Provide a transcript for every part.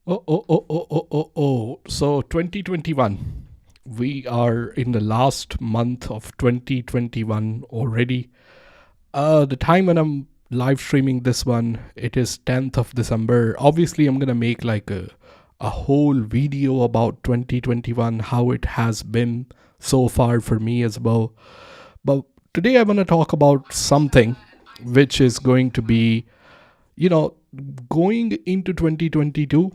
So 2021. We are in the last month of 2021 already. The time when I'm live streaming this one, it is 10th of December. Obviously, I'm gonna make like a whole video about 2021, how it has been so far for me as well. But today I want to talk about something which is going to be, you know, going into 2022,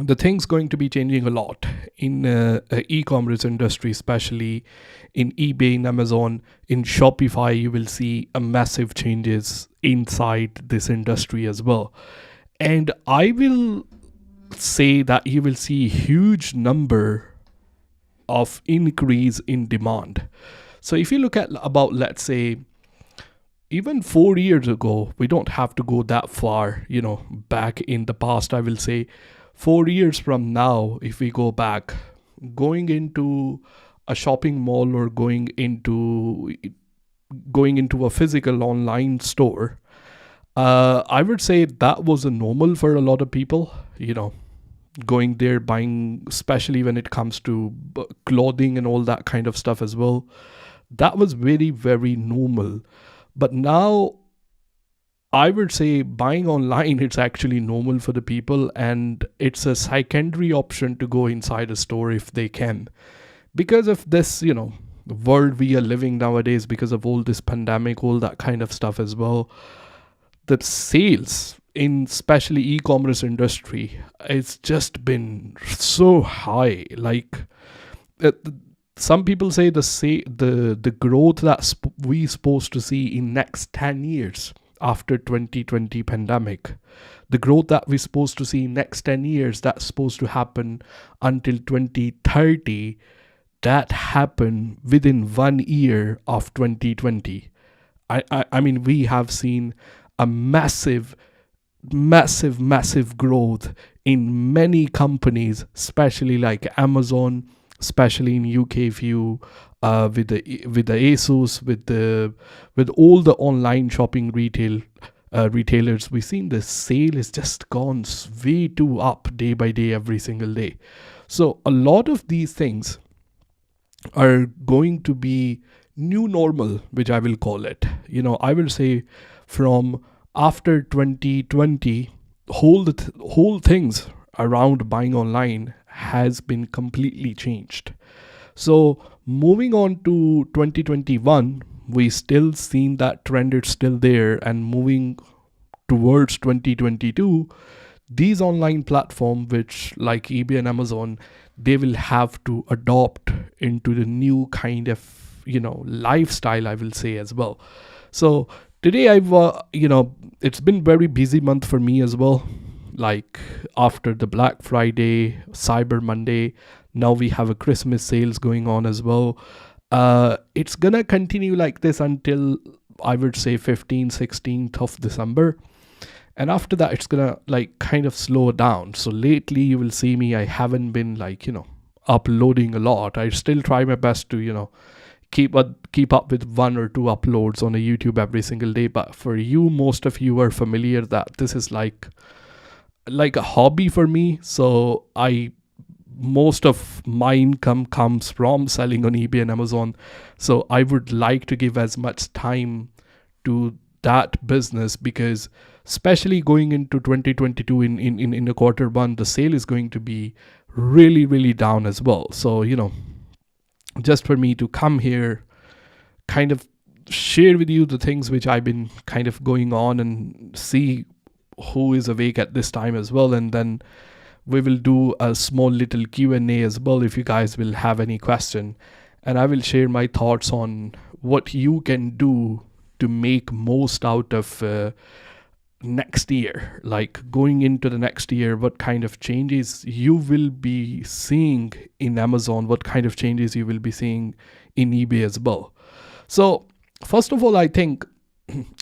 the thing's going to be changing a lot in e-commerce industry, especially in eBay, in Amazon, in Shopify. You will see a massive changes inside this industry as well. And I will say that you will see huge number of increase in demand. So if you look at about, let's say, even 4 years ago, we don't have to go that far, back in the past. I will say 4 years from now, if we go back, going into a shopping mall or going into a physical online store, I would say that was a normal for a lot of people. Going there, buying, especially when it comes to clothing and all that kind of stuff as well. That was very, very normal. But now I would say buying online, it's actually normal for the people, and it's a secondary option to go inside a store if they can. Because of this, world we are living nowadays, because of all this pandemic, all that kind of stuff as well, the sales in especially e-commerce industry, it's just been so high. Like, uh, some people say the growth that we supposed to see in next 10 years after 2020 pandemic, the growth that we're supposed to see next 10 years, that's supposed to happen until 2030, that happened within 1 year of 2020. I mean, we have seen a massive growth in many companies, especially like Amazon, especially in UK. If you with the Asus, with all the online shopping retailers, we've seen the sale is just gone way too up day by day, every single day. So a lot of these things are going to be new normal, which I will call it. I will say from after 2020, whole things around buying online has been completely changed. So moving on to 2021, we still seen that trend, it's still there, and moving towards 2022, these online platform which like eBay and Amazon, they will have to adopt into the new kind of lifestyle, I will say as well. So today it's been very busy month for me as well. Like, after the Black Friday, Cyber Monday, now we have a Christmas sales going on as well. It's gonna continue like this until, I would say, 15th 16th of December, and after that it's gonna like kind of slow down. So lately you will see me, I haven't been like uploading a lot. I still try my best to keep up with one or two uploads on a YouTube every single day. But for you, most of you are familiar that this is like a hobby for me. So I most of my income comes from selling on eBay and Amazon. So I would like to give as much time to that business, because especially going into 2022, in the quarter one, the sale is going to be really, really down as well. So just for me to come here, kind of share with you the things which I've been kind of going on, and see who is awake at this time as well. And then we will do a small little Q&A as well, if you guys will have any question, and I will share my thoughts on what you can do to make most out of next year. Like, going into the next year, what kind of changes you will be seeing in Amazon, what kind of changes you will be seeing in eBay as well. So first of all, I think,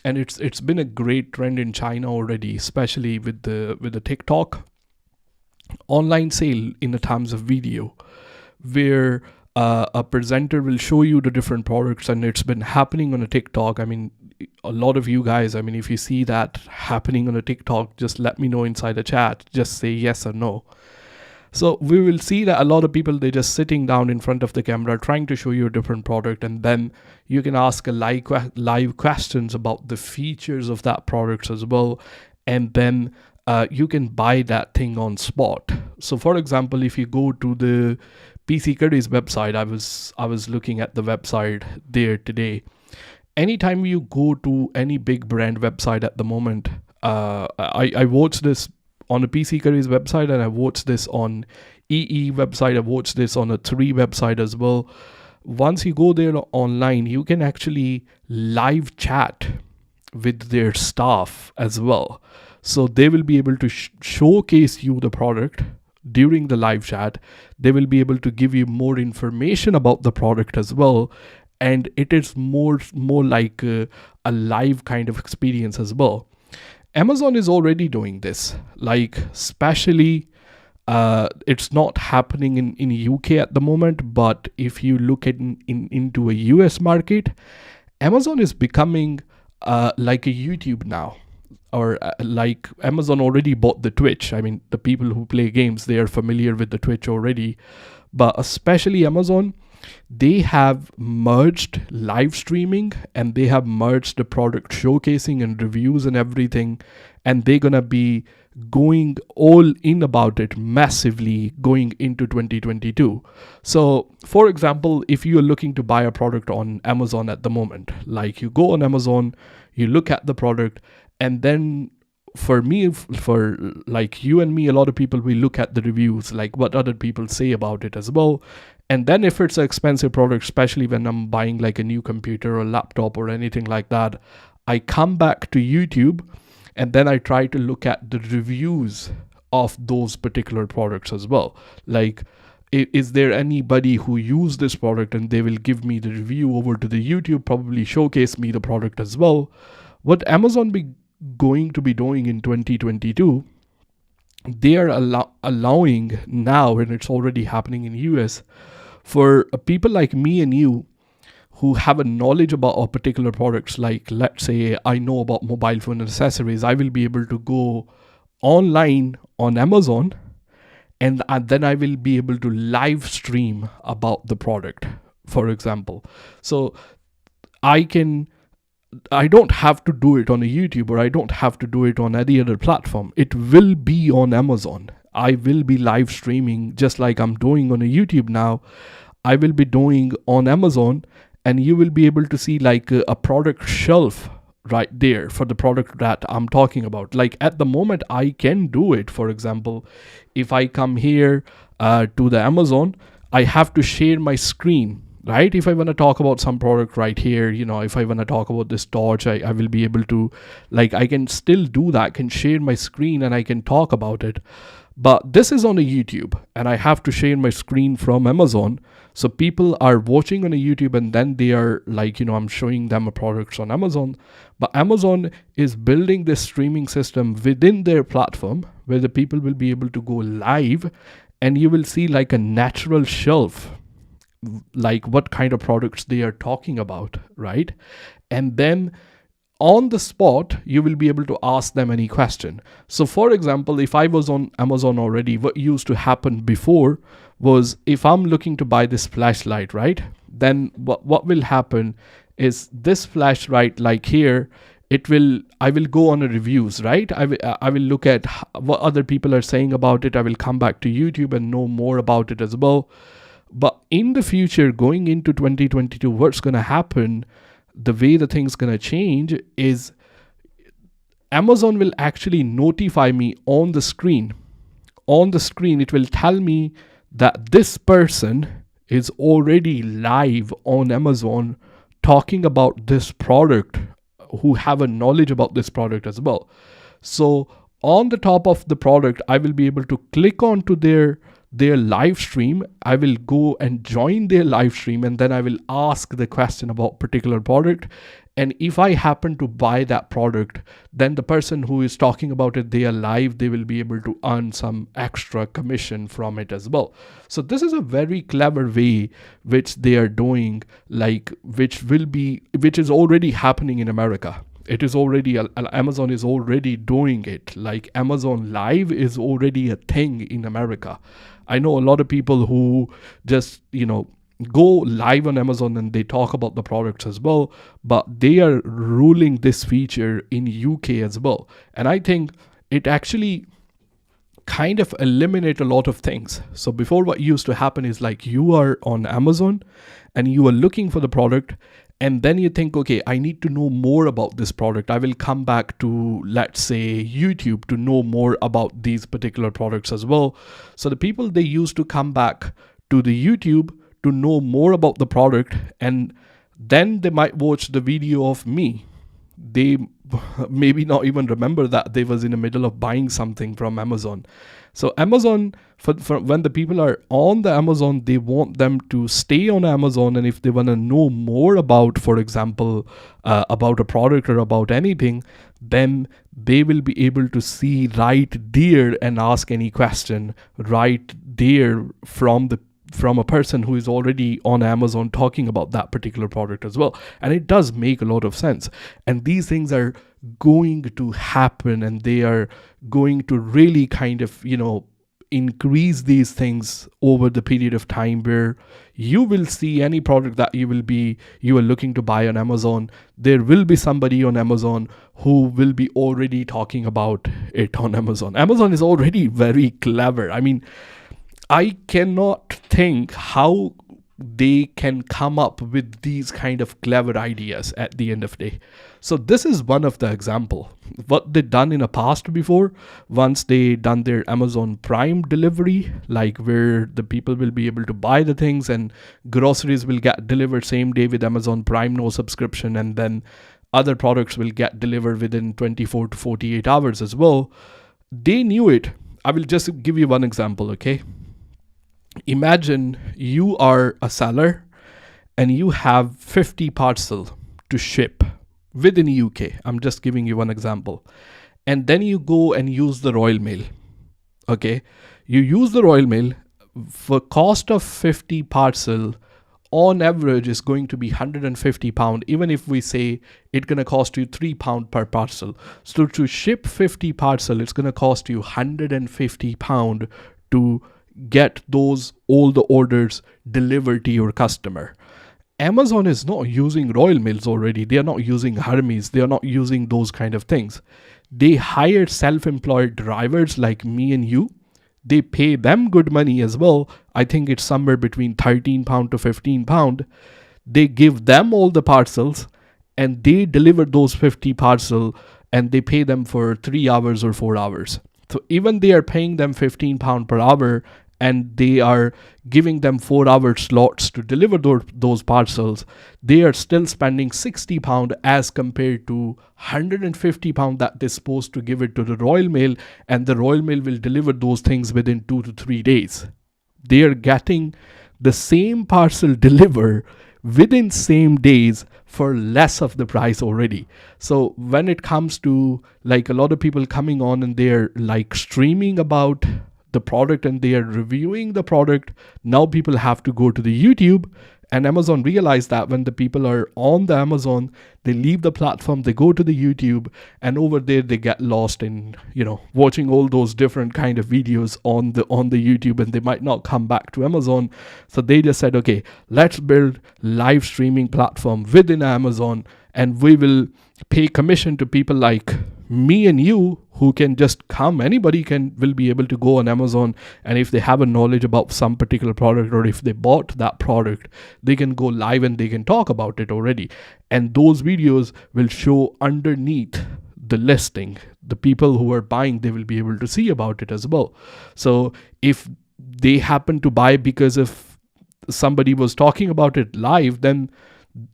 and it's been a great trend in China already, especially with the TikTok online sale in the terms of video, where a presenter will show you the different products, and it's been happening on a TikTok. I mean, a lot of you guys, I mean, if you see that happening on a TikTok, just let me know inside the chat. Just say yes or no. So we will see that a lot of people, they're just sitting down in front of the camera trying to show you a different product, and then you can ask a live questions about the features of that product as well, and then you can buy that thing on spot. So for example, if you go to the PC Curry's website, I was looking at the website there today. Anytime you go to any big brand website at the moment, I watched this on a PC Curry's website, and I watched this on EE website. I watched this on a 3 website as well. Once you go there online, you can actually live chat with their staff as well. So they will be able to showcase you the product during the live chat. They will be able to give you more information about the product as well. And it is more like a live kind of experience as well. Amazon is already doing this, like especially it's not happening in UK at the moment, but if you look at into a US market, Amazon is becoming like a YouTube now, or like Amazon already bought the Twitch. I mean, the people who play games, they are familiar with the Twitch already, but especially Amazon, they have merged live streaming and they have merged the product showcasing and reviews and everything, and they're gonna be going all in about it massively going into 2022. So for example, if you're looking to buy a product on Amazon at the moment, like you go on Amazon, you look at the product, and then for me, for like you and me, a lot of people, we look at the reviews, like what other people say about it as well. And then if it's an expensive product, especially when I'm buying like a new computer or laptop or anything like that, I come back to YouTube and then I try to look at the reviews of those particular products as well. Like, is there anybody who used this product, and they will give me the review over to the YouTube, probably showcase me the product as well. What Amazon be going to be doing in 2022, they are allowing now, and it's already happening in US, for people like me and you who have a knowledge about a particular products. Like, let's say I know about mobile phone accessories, I will be able to go online on Amazon, and then I will be able to live stream about the product, for example. So I don't have to do it on a YouTube, or I don't have to do it on any other platform. It will be on Amazon. I will be live streaming just like I'm doing on a YouTube now. I will be doing on Amazon, and you will be able to see like a product shelf right there for the product that I'm talking about. Like at the moment, I can do it. For example, if I come here to the Amazon, I have to share my screen. Right? If I want to talk about some product right here, if I want to talk about this torch, I will be able to, like, I can still do that. I can share my screen and I can talk about it. But this is on a YouTube, and I have to share my screen from Amazon. So people are watching on a YouTube, and then they are like, I'm showing them a products on Amazon. But Amazon is building this streaming system within their platform where the people will be able to go live, and you will see like a natural shelf, like what kind of products they are talking about, right? And then on the spot, you will be able to ask them any question. So for example, if I was on Amazon already, what used to happen before was, if I'm looking to buy this flashlight, right? Then what will happen is this flashlight, like here, I will go on a reviews, right? I will look at what other people are saying about it. I will come back to YouTube and know more about it as well. But in the future, going into 2022, what's going to happen, the way the thing's going to change is Amazon will actually notify me on the screen. On the screen, it will tell me that this person is already live on Amazon talking about this product, who have a knowledge about this product as well. So on the top of the product, I will be able to click onto their their live stream, I will go and join their live stream, and then I will ask the question about particular product. And if I happen to buy that product, then the person who is talking about it, they are live, they will be able to earn some extra commission from it as well. So this is a very clever way which they are doing, like which is already happening in America. It is already, Amazon is already doing it. Like Amazon Live is already a thing in America. I know a lot of people who just, go live on Amazon and they talk about the products as well, but they are ruling this feature in UK as well. And I think it actually kind of eliminate a lot of things. So before, what used to happen is like you are on Amazon and you are looking for the product, and then you think, okay, I need to know more about this product. I will come back to, let's say, YouTube to know more about these particular products as well. So the people, they used to come back to the YouTube to know more about the product, and then they might watch the video of me. They maybe not even remember that they was in the middle of buying something from Amazon. So Amazon, for when the people are on the Amazon, they want them to stay on Amazon. And if they want to know more about, for example, about a product or about anything, then they will be able to see right there and ask any question right there from a person who is already on Amazon talking about that particular product as well. And it does make a lot of sense. And these things are going to happen, and they are going to really kind of, increase these things over the period of time, where you will see any product that you are looking to buy on Amazon, there will be somebody on Amazon who will be already talking about it on Amazon. Amazon is already very clever. I mean, I cannot think how they can come up with these kind of clever ideas at the end of the day. So this is one of the example. What they done in the past before, once they done their Amazon Prime delivery, like where the people will be able to buy the things and groceries will get delivered same day with Amazon Prime, no subscription, and then other products will get delivered within 24 to 48 hours as well. They knew it. I will just give you one example, okay? Imagine you are a seller and you have 50 parcels to ship within UK. I'm just giving you one example. And then you go and use the Royal Mail. Okay. You use the Royal Mail for cost of 50 parcel on average is going to be £150. Even if we say it's going to cost you £3 per parcel. So to ship 50 parcel, it's going to cost you £150 to get all the orders delivered to your customer. Amazon is not using Royal Mails already. They are not using Hermes. They are not using those kind of things. They hire self-employed drivers like me and you. They pay them good money as well. I think it's somewhere between £13 to £15. They give them all the parcels and they deliver those 50 parcels, and they pay them for 3 hours or 4 hours. So even they are paying them £15 per hour, and they are giving them 4-hour slots to deliver those parcels, they are still spending £60 as compared to £150 that they're supposed to give it to the Royal Mail, and the Royal Mail will deliver those things within 2 to 3 days. They are getting the same parcel delivered within same days for less of the price already. So when it comes to like a lot of people coming on and they're like streaming about the product and they are reviewing the product, now people have to go to the YouTube, and Amazon realized that when the people are on the Amazon, they leave the platform, they go to the YouTube, and over there they get lost in, watching all those different kind of videos on the YouTube, and they might not come back to Amazon. So they just said, okay, let's build live streaming platform within Amazon, and we will pay commission to people like me and you who can just come. Anybody will be able to go on Amazon, and if they have a knowledge about some particular product, or if they bought that product, they can go live and they can talk about it already. And those videos will show underneath the listing. The people who are buying, they will be able to see about it as well. So if they happen to buy because if somebody was talking about it live, then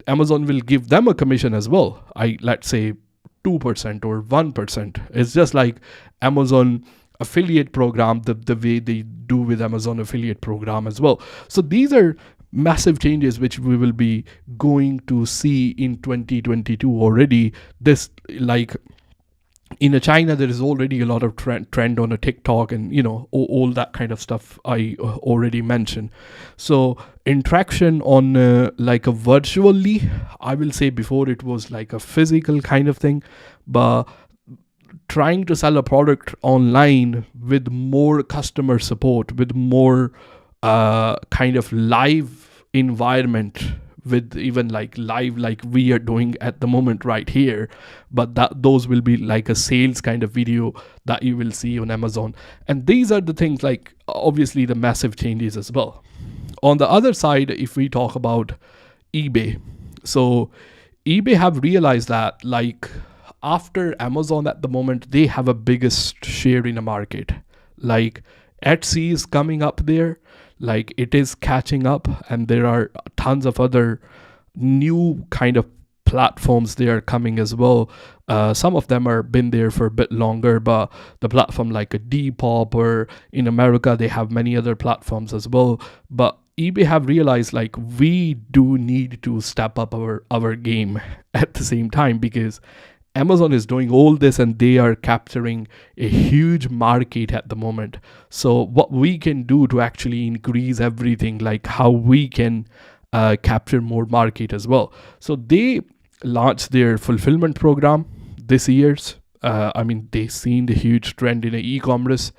Amazon will give them a commission as well. Let's say 2% or 1%. It's just like Amazon affiliate program the way they do with Amazon affiliate program as well. So these are massive changes which we will be going to see in 2022 already. This, like, in China, there is already a lot of trend on a TikTok, and all that kind of stuff I already mentioned. So interaction on like a virtually, I will say before it was like a physical kind of thing, but trying to sell a product online with more customer support, with more kind of live environment, with even like live, like we are doing at the moment right here, but those will be like a sales kind of video that you will see on Amazon. And these are the things, like obviously the massive changes as well. On the other side, if we talk about eBay, so eBay have realized that, like, after Amazon at the moment, they have a biggest share in the market. Like Etsy is coming up there, like it is catching up, and there are tons of other new kind of platforms they are coming as well. Some of them are been there for a bit longer, but the platform like a Depop, or in America they have many other platforms as well. But eBay have realized, like, we do need to step up our game at the same time, because Amazon is doing all this and they are capturing a huge market at the moment. So what we can do to actually increase everything, like how we can capture more market as well. So they launched their fulfillment program this year's. They've seen the huge trend in e-commerce,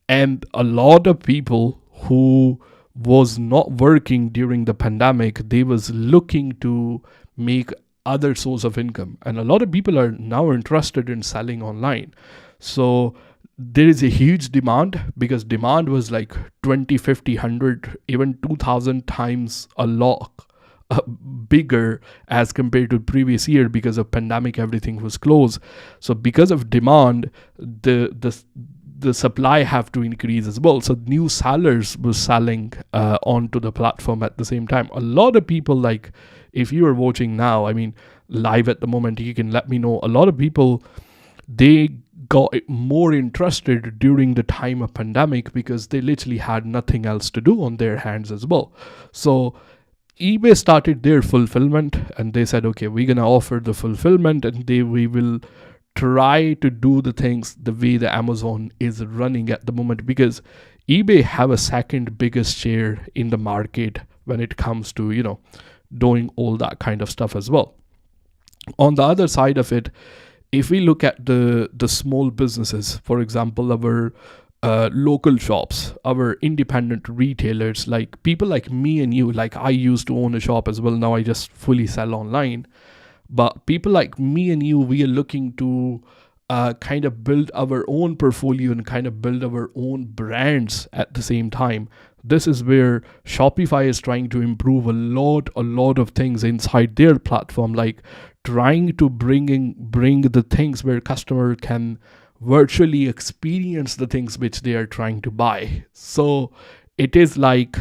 and a lot of people who was not working during the pandemic, they was looking to make other source of income, and a lot of people are now interested in selling online. So there is a huge demand, because demand was like 20, 50, 100, even 2000 times a lot bigger as compared to previous year. Because of pandemic, everything was closed. So because of demand, the supply have to increase as well. So new sellers was selling onto the platform at the same time. A lot of people, like, if you are watching now, live at the moment, you can let me know. A lot of people, they got more interested during the time of pandemic, because they literally had nothing else to do on their hands as well. So eBay started their fulfillment, and they said, okay, we're gonna offer the fulfillment, and we will try to do the things the way the Amazon is running at the moment, because eBay have a second biggest share in the market when it comes to doing all that kind of stuff as well. On the other side of it, if we look at the small businesses, for example, our local shops, our independent retailers, like people like me and you, like I used to own a shop as well, now I just fully sell online. But people like me and you, we are looking to kind of build our own portfolio and kind of build our own brands at the same time. This is where Shopify is trying to improve a lot of things inside their platform, like trying to bring the things where customer can virtually experience the things which they are trying to buy. So it is like,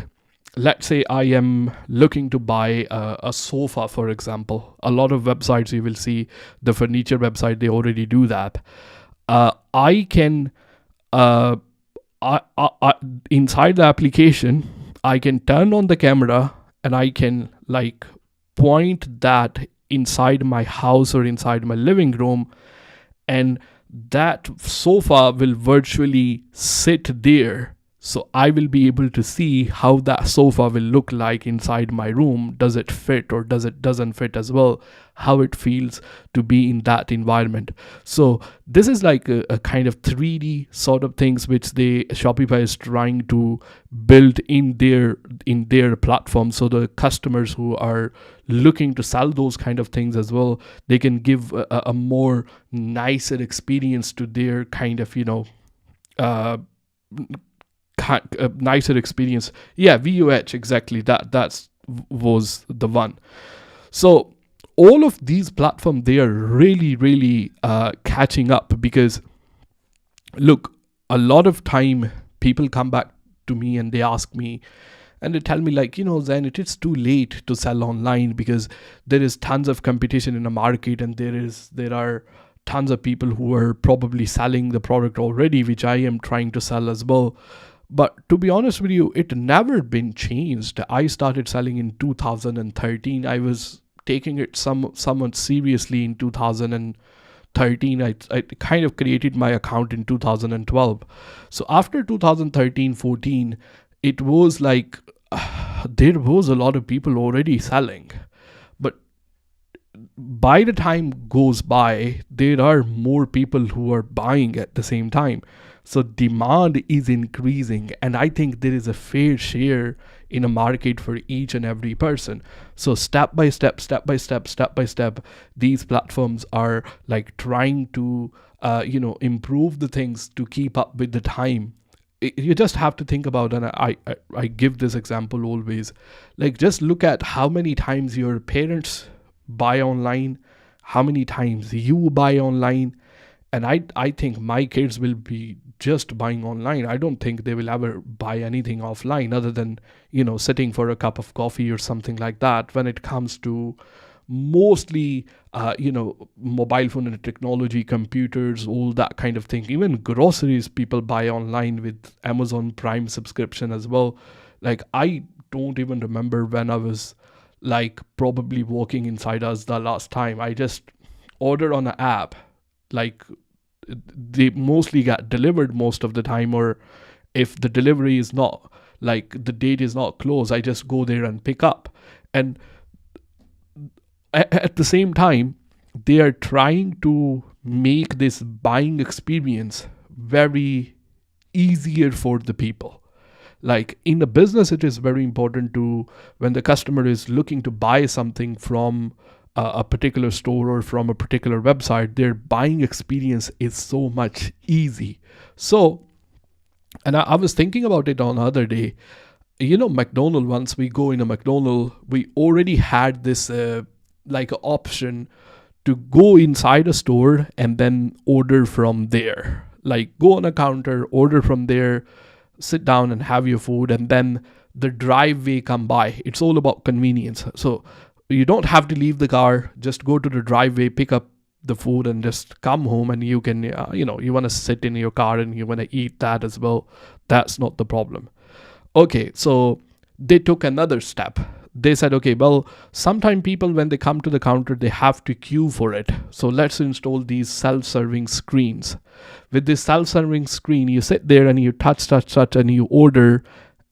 let's say I am looking to buy a sofa, for example. A lot of websites you will see, the furniture website, they already do that. I can inside the application, I can turn on the camera and I can like point that inside my house or inside my living room, and that sofa will virtually sit there. So I will be able to see how that sofa will look like inside my room. Does it fit or doesn't fit as well? How it feels to be in that environment. So this is like a kind of 3D sort of things which Shopify is trying to build in their platform. So the customers who are looking to sell those kind of things as well, they can give a more nicer experience to their kind of nicer experience. Yeah, VUH, exactly. That was the one. So all of these platforms, they are really catching up, because look, a lot of time people come back to me and they ask me and they tell me like, Zen, it is too late to sell online because there is tons of competition in the market, and there are tons of people who are probably selling the product already, which I am trying to sell as well. But to be honest with you, it never been changed. I started selling in 2013. I was taking it somewhat seriously in 2013. I kind of created my account in 2012. So after 2013-14, it was like there was a lot of people already selling. But by the time goes by, there are more people who are buying at the same time. So demand is increasing, and I think there is a fair share in a market for each and every person. So step by step, these platforms are like trying to improve the things to keep up with the time. You just have to think about, and I give this example always, like just look at how many times your parents buy online, how many times you buy online. And I think my kids will be just buying online. I don't think they will ever buy anything offline other than, sitting for a cup of coffee or something like that. When it comes to mostly, mobile phone and technology, computers, all that kind of thing. Even groceries, people buy online with Amazon Prime subscription as well. Like, I don't even remember when I was like probably walking inside us the last time. I just order on an app. Like, they mostly get delivered most of the time, or if the delivery is not, like, the date is not close, I just go there and pick up. And at the same time, they are trying to make this buying experience very easier for the people. Like in a business, it is very important to, when the customer is looking to buy something from a particular store or from a particular website, their buying experience is so much easy. So, and I was thinking about it on the other day. McDonald's, once we go in a McDonald's, we already had this like option to go inside a store and then order from there. Like go on a counter, order from there, sit down and have your food, and then the driveway come by. It's all about convenience. So you don't have to leave the car, just go to the driveway, pick up the food and just come home, and you can, you want to sit in your car and you want to eat that as well. That's not the problem. Okay, so they took another step. They said, okay, well, sometimes people, when they come to the counter, they have to queue for it. So let's install these self-serving screens. With this self-serving screen, you sit there and you touch, and you order,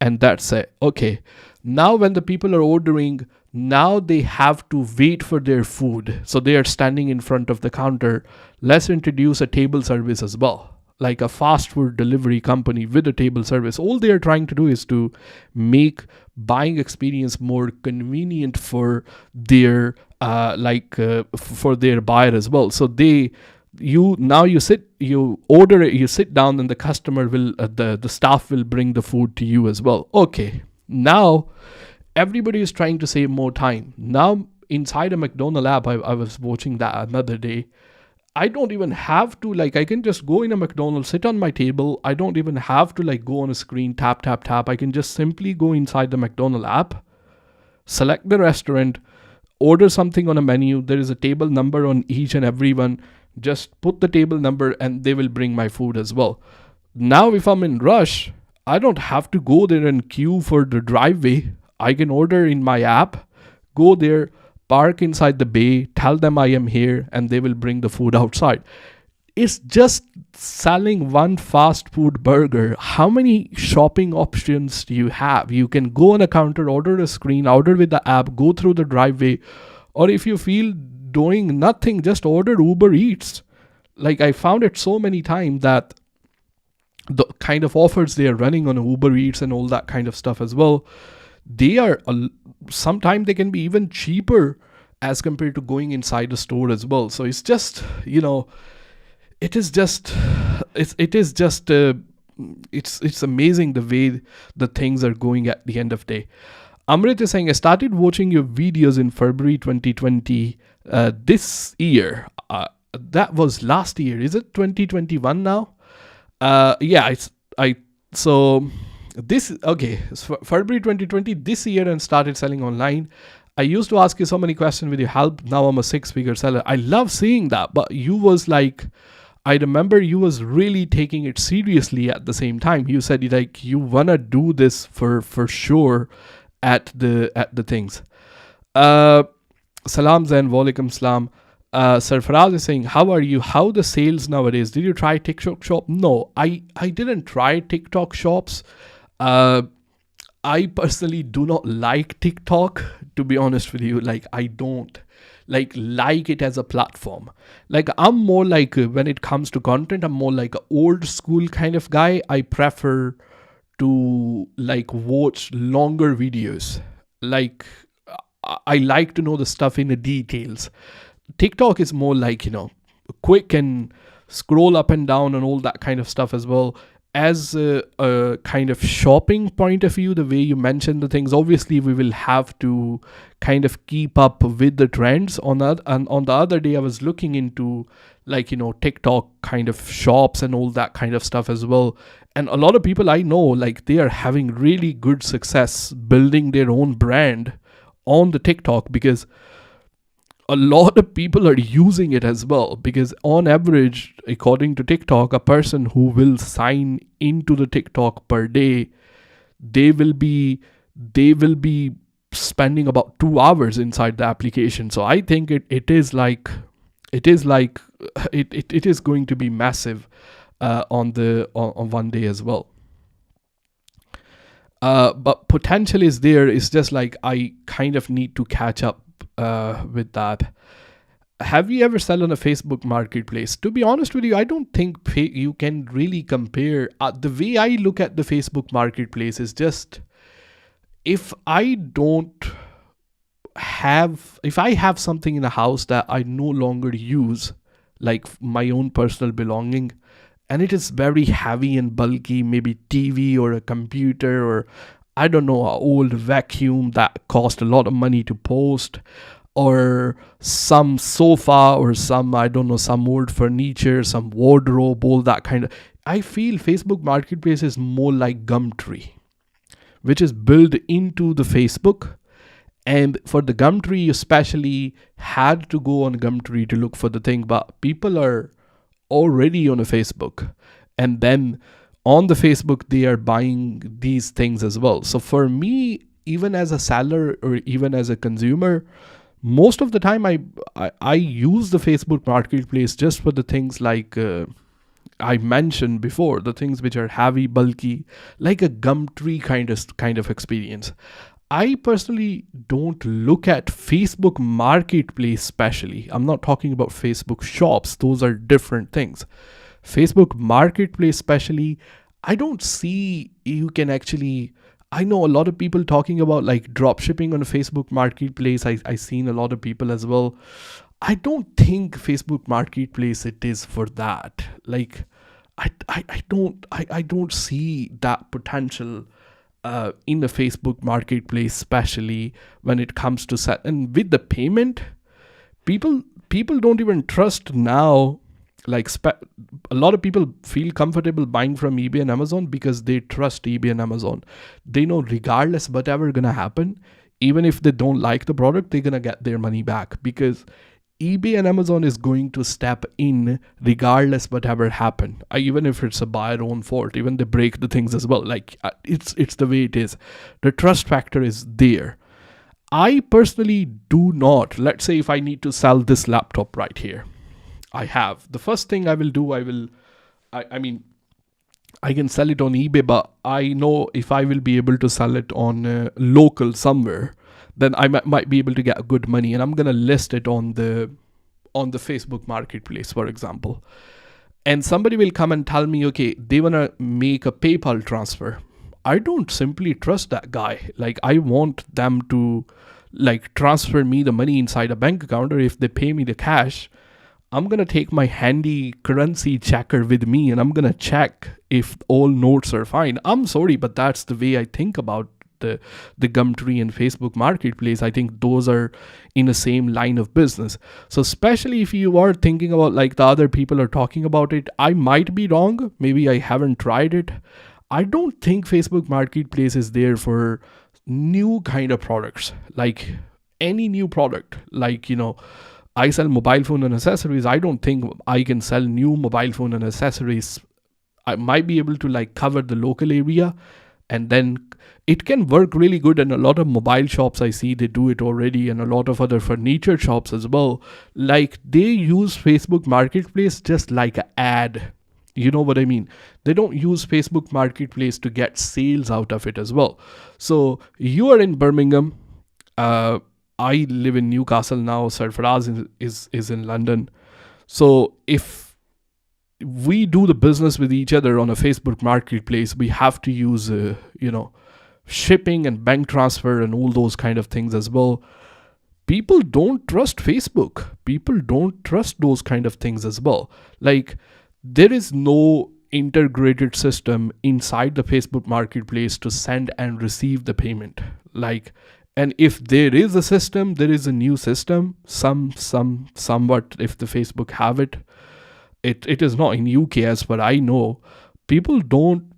and that's it. Okay, now when the people are ordering, now they have to wait for their food. So they are standing in front of the counter. Let's introduce a table service as well, like a fast food delivery company with a table service. All they are trying to do is to make buying experience more convenient for their for their buyer as well. So you order it, you sit down, and the customer will the staff will bring the food to you as well. Okay, now everybody is trying to save more time. Now inside a McDonald's app, I was watching that another day. I don't even have to, I can just go in a McDonald's, sit on my table. I don't even have to go on a screen, tap. I can just simply go inside the McDonald's app, select the restaurant, order something on a menu. There is a table number on each and every one. Just put the table number and they will bring my food as well. Now, if I'm in rush, I don't have to go there and queue for the driveway. I can order in my app, go there, park inside the bay, tell them I am here, and they will bring the food outside. It's just selling one fast food burger. How many shopping options do you have? You can go on a counter, order a screen, order with the app, go through the driveway, or if you feel doing nothing, just order Uber Eats. Like, I found it so many times that the kind of offers they are running on Uber Eats and all that kind of stuff as well, they are sometimes they can be even cheaper as compared to going inside a store as well. So it's just, it's amazing the way the things are going at the end of the day. Amrit is saying, I started watching your videos in February 2020. This year, that was last year. Is it 2021 now? February 2020 this year, and started selling online. I used to ask you so many questions with your help. Now I'm a 6-figure seller. I love seeing that. But you was like, I remember you was really taking it seriously at the same time. You said like you wanna do this for sure at the things. Salam Zain, walaikum salam. Sarfaraz is saying, how are you? How the sales nowadays? Did you try TikTok shop? No, I didn't try TikTok shops. I personally do not like TikTok, to be honest with you. Like, I don't like it as a platform. Like, I'm more like, when it comes to content, I'm more like an old school kind of guy. I prefer to like watch longer videos. Like, I like to know the stuff in the details. TikTok is more like, quick and scroll up and down and all that kind of stuff as well. As a kind of shopping point of view, the way you mentioned the things, obviously we will have to kind of keep up with the trends. On that, and on the other day, I was looking into like, TikTok kind of shops and all that kind of stuff as well. And a lot of people I know, like, they are having really good success building their own brand on the TikTok, because a lot of people are using it as well. Because on average, according to TikTok, a person who will sign into the TikTok per day, they will be spending about 2 hours inside the application. So I think it is going to be massive on one day as well. But potential is there. It's just like I kind of need to catch up with that. Have you ever sell on a Facebook marketplace? To be honest with you, I don't think you can really compare. The way I look at the Facebook marketplace is just, if I have something in a house that I no longer use, like my own personal belonging, and it is very heavy and bulky, maybe TV or a computer, or I don't know, an old vacuum that cost a lot of money to post, or some sofa, or some, I don't know, some old furniture, some wardrobe, all that kind of. I feel Facebook Marketplace is more like Gumtree, which is built into the Facebook. And for the Gumtree, you especially had to go on Gumtree to look for the thing, but people are already on a Facebook, and then on the Facebook they are buying these things as well. So for me, even as a seller or even as a consumer, most of the time I use the Facebook Marketplace just for the things like I mentioned before, the things which are heavy, bulky, like a Gumtree kind of experience. I personally don't look at Facebook Marketplace specially. I'm not talking about Facebook shops. Those are different things. Facebook Marketplace specially, I don't see you can actually. I know a lot of people talking about like dropshipping on Facebook Marketplace. I seen a lot of people as well. I don't think Facebook Marketplace it is for that. Like, I don't see that potential in the Facebook Marketplace, especially when it comes to set. And with the payment, people don't even trust now. Like, a lot of people feel comfortable buying from eBay and Amazon because they trust eBay and Amazon. They know regardless whatever gonna happen, even if they don't like the product, they're gonna get their money back, because eBay and Amazon is going to step in regardless whatever happen. Even if it's a buyer own fault, even they break the things as well. Like, it's the way it is. The trust factor is there. I personally do not. Let's say if I need to sell this laptop right here, the first thing I will do, I mean, I can sell it on eBay, but I know if I will be able to sell it on local somewhere, then I might be able to get good money, and I'm gonna list it on the Facebook Marketplace, for example. And somebody will come and tell me, okay, they wanna make a PayPal transfer. I don't simply trust that guy. Like, I want them to like transfer me the money inside a bank account, or if they pay me the cash, I'm going to take my handy currency checker with me and I'm going to check if all notes are fine. I'm sorry, but that's the way I think about the Gumtree and Facebook Marketplace. I think those are in the same line of business. So especially if you are thinking about like the other people are talking about it, I might be wrong. Maybe I haven't tried it. I don't think Facebook Marketplace is there for new kind of products. Like, any new product, like, I sell mobile phone and accessories. I don't think I can sell new mobile phone and accessories. I might be able to like cover the local area, and then it can work really good. And a lot of mobile shops I see, they do it already, and a lot of other furniture shops as well. Like they use Facebook Marketplace just like an ad. You know what I mean? They don't use Facebook Marketplace to get sales out of it as well. So you are in Birmingham. I live in Newcastle now. Sarfaraz is in London. So if we do the business with each other on a Facebook Marketplace, we have to use, shipping and bank transfer and all those kind of things as well. People don't trust Facebook. People don't trust those kind of things as well. Like there is no integrated system inside the Facebook Marketplace to send and receive the payment. Like, and if there is a system, there is a new system, somewhat, if the Facebook have it. It is not in UK as far I know. People don't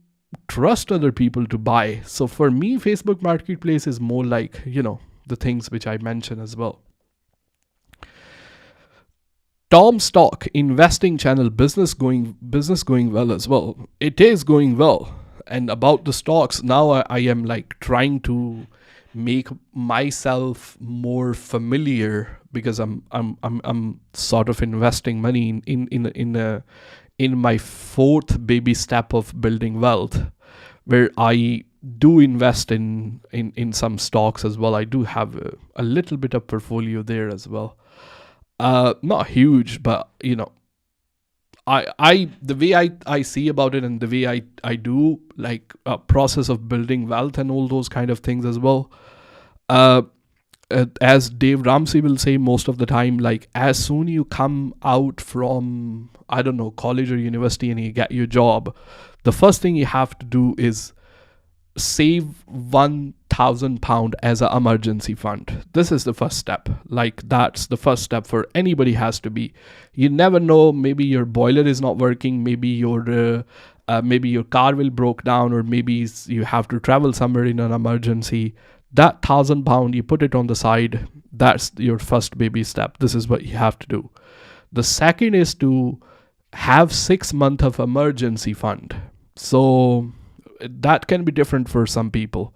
trust other people to buy. So for me, Facebook Marketplace is more like, the things which I mentioned as well. Tom Stock investing channel, business going well as well. It is going well. And about the stocks, now I am like trying to make myself more familiar, because I'm sort of investing money in my fourth baby step of building wealth, where I do invest in some stocks as well. I do have a little bit of portfolio there as well. Not huge, but I the way I see about it, and the way I do like a process of building wealth and all those kind of things as well. As Dave Ramsey will say most of the time, like as soon you come out from, I don't know, college or university and you get your job, the first thing you have to do is save £1,000 as an emergency fund. This is the first step. Like that's the first step for anybody has to be. You never know, maybe your boiler is not working, maybe your car will broke down, or maybe you have to travel somewhere in an emergency. That £1,000, you put it on the side. That's your first baby step. This is what you have to do. The second is to have 6 months of emergency fund. So that can be different for some people.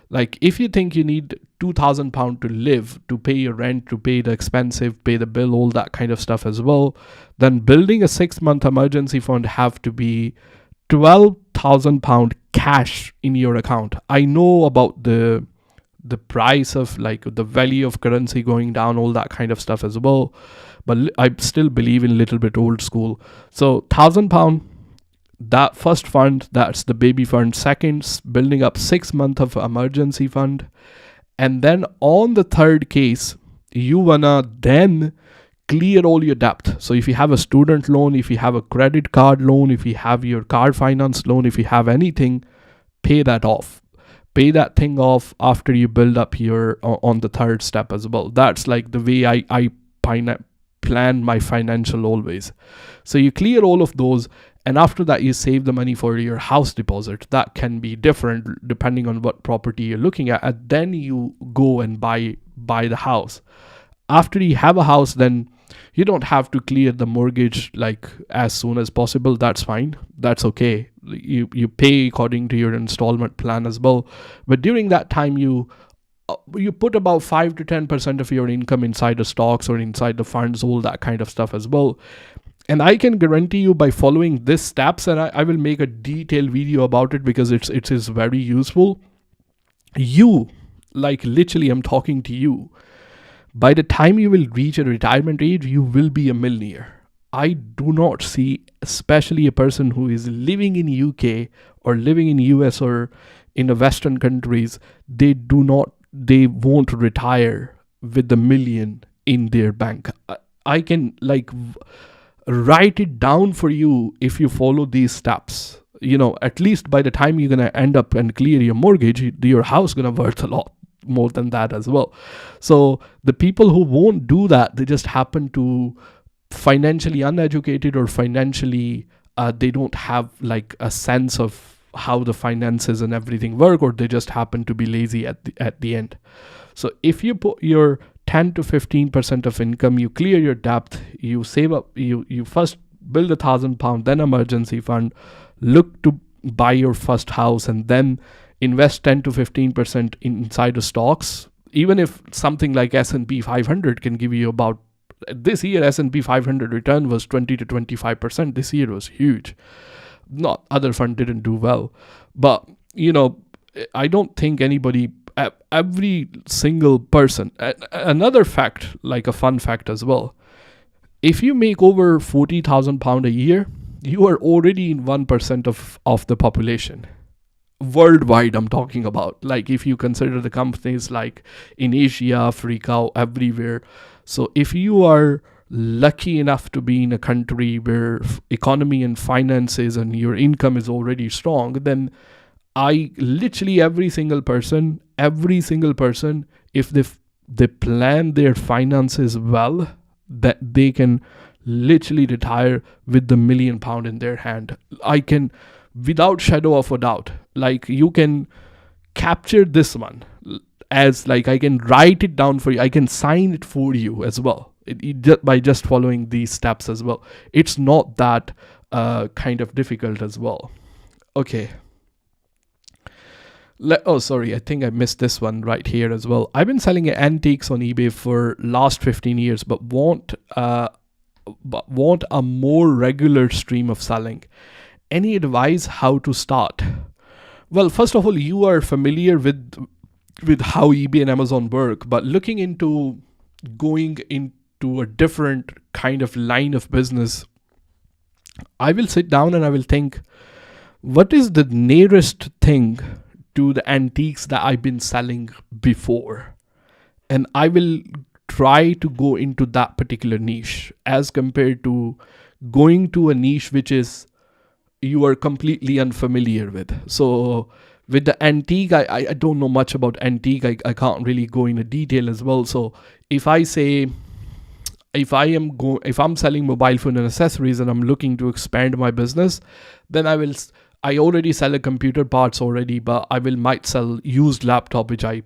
Like if you think you need £2,000 to live, to pay your rent, to pay the expensive, pay the bill, all that kind of stuff as well, then building a 6-month emergency fund have to be £12,000 cash in your account. I know about the price of like the value of currency going down, all that kind of stuff as well, but I still believe in a little bit old school. So £1,000, that first fund, that's the baby fund. Second, building up 6 months of emergency fund. And then on the third case, you wanna then clear all your debt. So if you have a student loan, if you have a credit card loan, if you have your car finance loan, if you have anything, pay that off. Pay that thing off after you build up your on the third step as well. That's like the way I plan my financial always. So you clear all of those, and after that you save the money for your house deposit. That can be different depending on what property you're looking at, and then you go and buy the house. After you have a house, then you don't have to clear the mortgage like as soon as possible. That's fine. That's okay. You pay according to your installment plan as well. But during that time, you put about 5 to 10% of your income inside the stocks or inside the funds, all that kind of stuff as well. And I can guarantee you, by following these steps, and I will make a detailed video about it because it is very useful. You, like literally, I'm talking to you. By the time you will reach a retirement age, you will be a millionaire. I do not see, especially a person who is living in UK or living in US or in the Western countries, they won't retire with $1 million in their bank. I can like write it down for you if you follow these steps. At least by the time you're going to end up and clear your mortgage, your house is going to worth a lot more than that as well. So the people who won't do that, they just happen to financially uneducated, or financially they don't have like a sense of how the finances and everything work, or they just happen to be lazy at the end. So if you put your 10 to 15% of income, you clear your debt, you save up, you first build £1,000, then emergency fund, look to buy your first house, and then invest 10 to 15% inside the stocks. Even if something like S&P 500 can give you about, this year S&P 500 return was 20 to 25%. This year was huge. Not other fund didn't do well, but I don't think anybody, every single person. Another fact, like a fun fact as well, if you make over £40,000 a year, you are already in 1% of the population. Worldwide, I'm talking about. Like if you consider the companies like in Asia, Africa, everywhere. So if you are lucky enough to be in a country where economy and finances and your income is already strong, then I literally every single person, if they plan their finances well, that they can literally retire with the £1 million in their hand. I can, without shadow of a doubt, like you can capture this one as like I can write it down for you. I can sign it for you as well. By just following these steps as well. It's not that kind of difficult as well. Okay. I think I missed this one right here as well. I've been selling antiques on eBay for last 15 years, but want a more regular stream of selling. Any advice how to start? Well, first of all, you are familiar with how eBay and Amazon work, but looking into going into a different kind of line of business, I will sit down and I will think, what is the nearest thing to the antiques that I've been selling before? And I will try to go into that particular niche as compared to going to a niche which is you are completely unfamiliar with. So with the antique, I don't know much about antique. I can't really go into detail as well. So if I'm selling mobile phone and accessories and I'm looking to expand my business, then I already sell a computer parts already, but I might sell used laptop, which I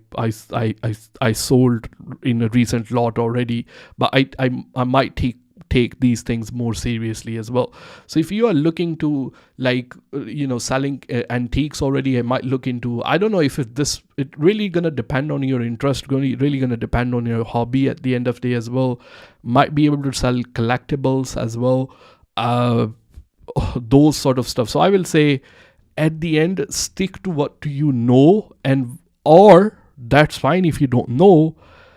sold in a recent lot already, but I might take these things more seriously as well. So if you are looking to selling antiques already, I might look into, I don't know if it really gonna depend on your interest, really gonna depend on your hobby at the end of the day as well. Might be able to sell collectibles as well, those sort of stuff. So I will say at the end, stick to what you know, or that's fine if you don't know,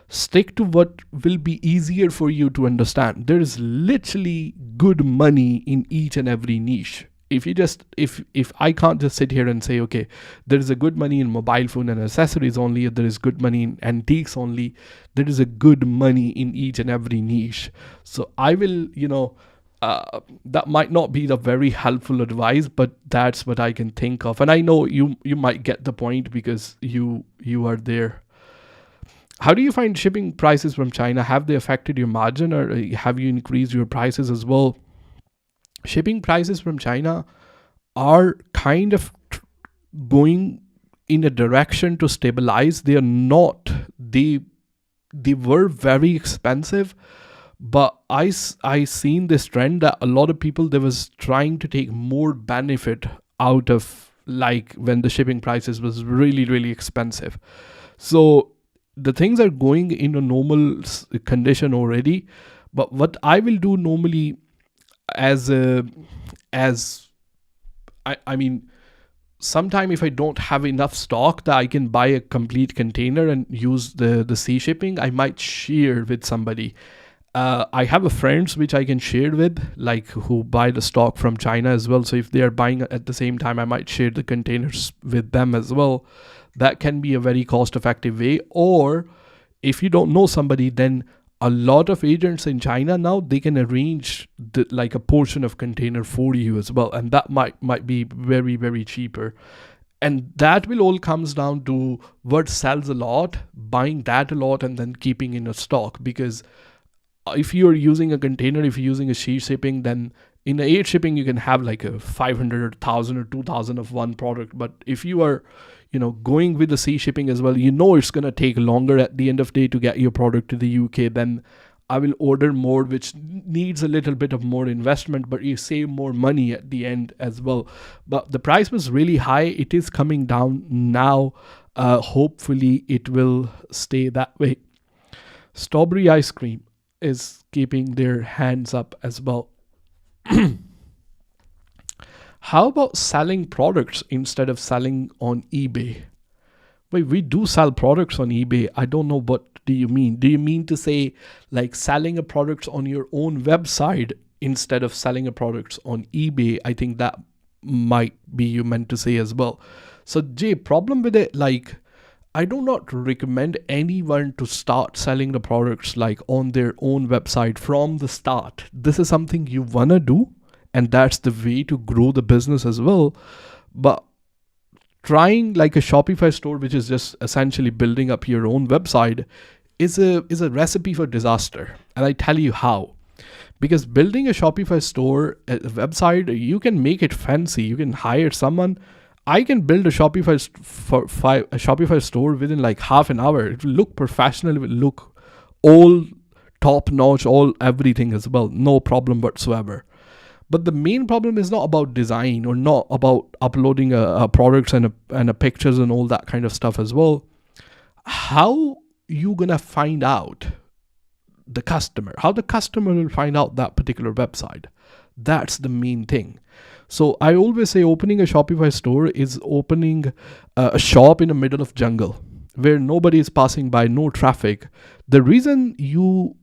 stick to what will be easier for you to understand. There is literally good money in each and every niche. If I can't just sit here and say, okay, there is a good money in mobile phone and accessories only, there is good money in antiques only, there is a good money in each and every niche. So I will, that might not be the very helpful advice, but that's what I can think of. And I know you might get the point because you are there. How do you find shipping prices from China? Have they affected your margin, or have you increased your prices as well? Shipping prices from China are kind of going in a direction to stabilize. They are not, they were very expensive, but I seen this trend that a lot of people, they was trying to take more benefit out of like when the shipping prices was really, really expensive. So the things are going in a normal condition already. But what I will do normally sometime if I don't have enough stock that I can buy a complete container and use the sea shipping, I might share with somebody. I have a friends which I can share with, like who buy the stock from China as well. So if they are buying at the same time, I might share the containers with them as well. That can be a very cost-effective way. Or if you don't know somebody, then a lot of agents in China now, they can arrange like a portion of container for you as well, and that might be very, very cheaper. And that will all comes down to what sells a lot, buying that a lot, and then keeping in a stock. Because if you're using a container, if you're using a sea shipping, then In the air shipping, you can have like a 500 or 1000 or 2000 of one product. But if you are, going with the sea shipping as well, it's going to take longer at the end of the day to get your product to the UK. Then I will order more, which needs a little bit of more investment, but you save more money at the end as well. But the price was really high. It is coming down now. Hopefully it will stay that way. Strawberry ice cream is keeping their hands up as well. How about selling products instead of selling on eBay? Wait, we do sell products on eBay. I don't know, what do you mean? Do you mean to say like selling a product on your own website instead of selling a products on eBay? I think that might be you meant to say as well. So Jay, problem with it, like I do not recommend anyone to start selling the products like on their own website from the start. This is something you wanna do, and that's the way to grow the business as well. But trying like a Shopify store, which is just essentially building up your own website, is a recipe for disaster. And I tell you how. Because building a Shopify store, a website, you can make it fancy. You can hire someone. I can build a Shopify store within like half an hour. It will look professional. It will look all top notch, all everything as well. No problem whatsoever. But the main problem is not about design or not about uploading a products and a pictures and all that kind of stuff as well. How you gonna find out the customer? How the customer will find out that particular website? That's the main thing. So I always say opening a Shopify store is opening a shop in the middle of jungle where nobody is passing by, no traffic. The reason you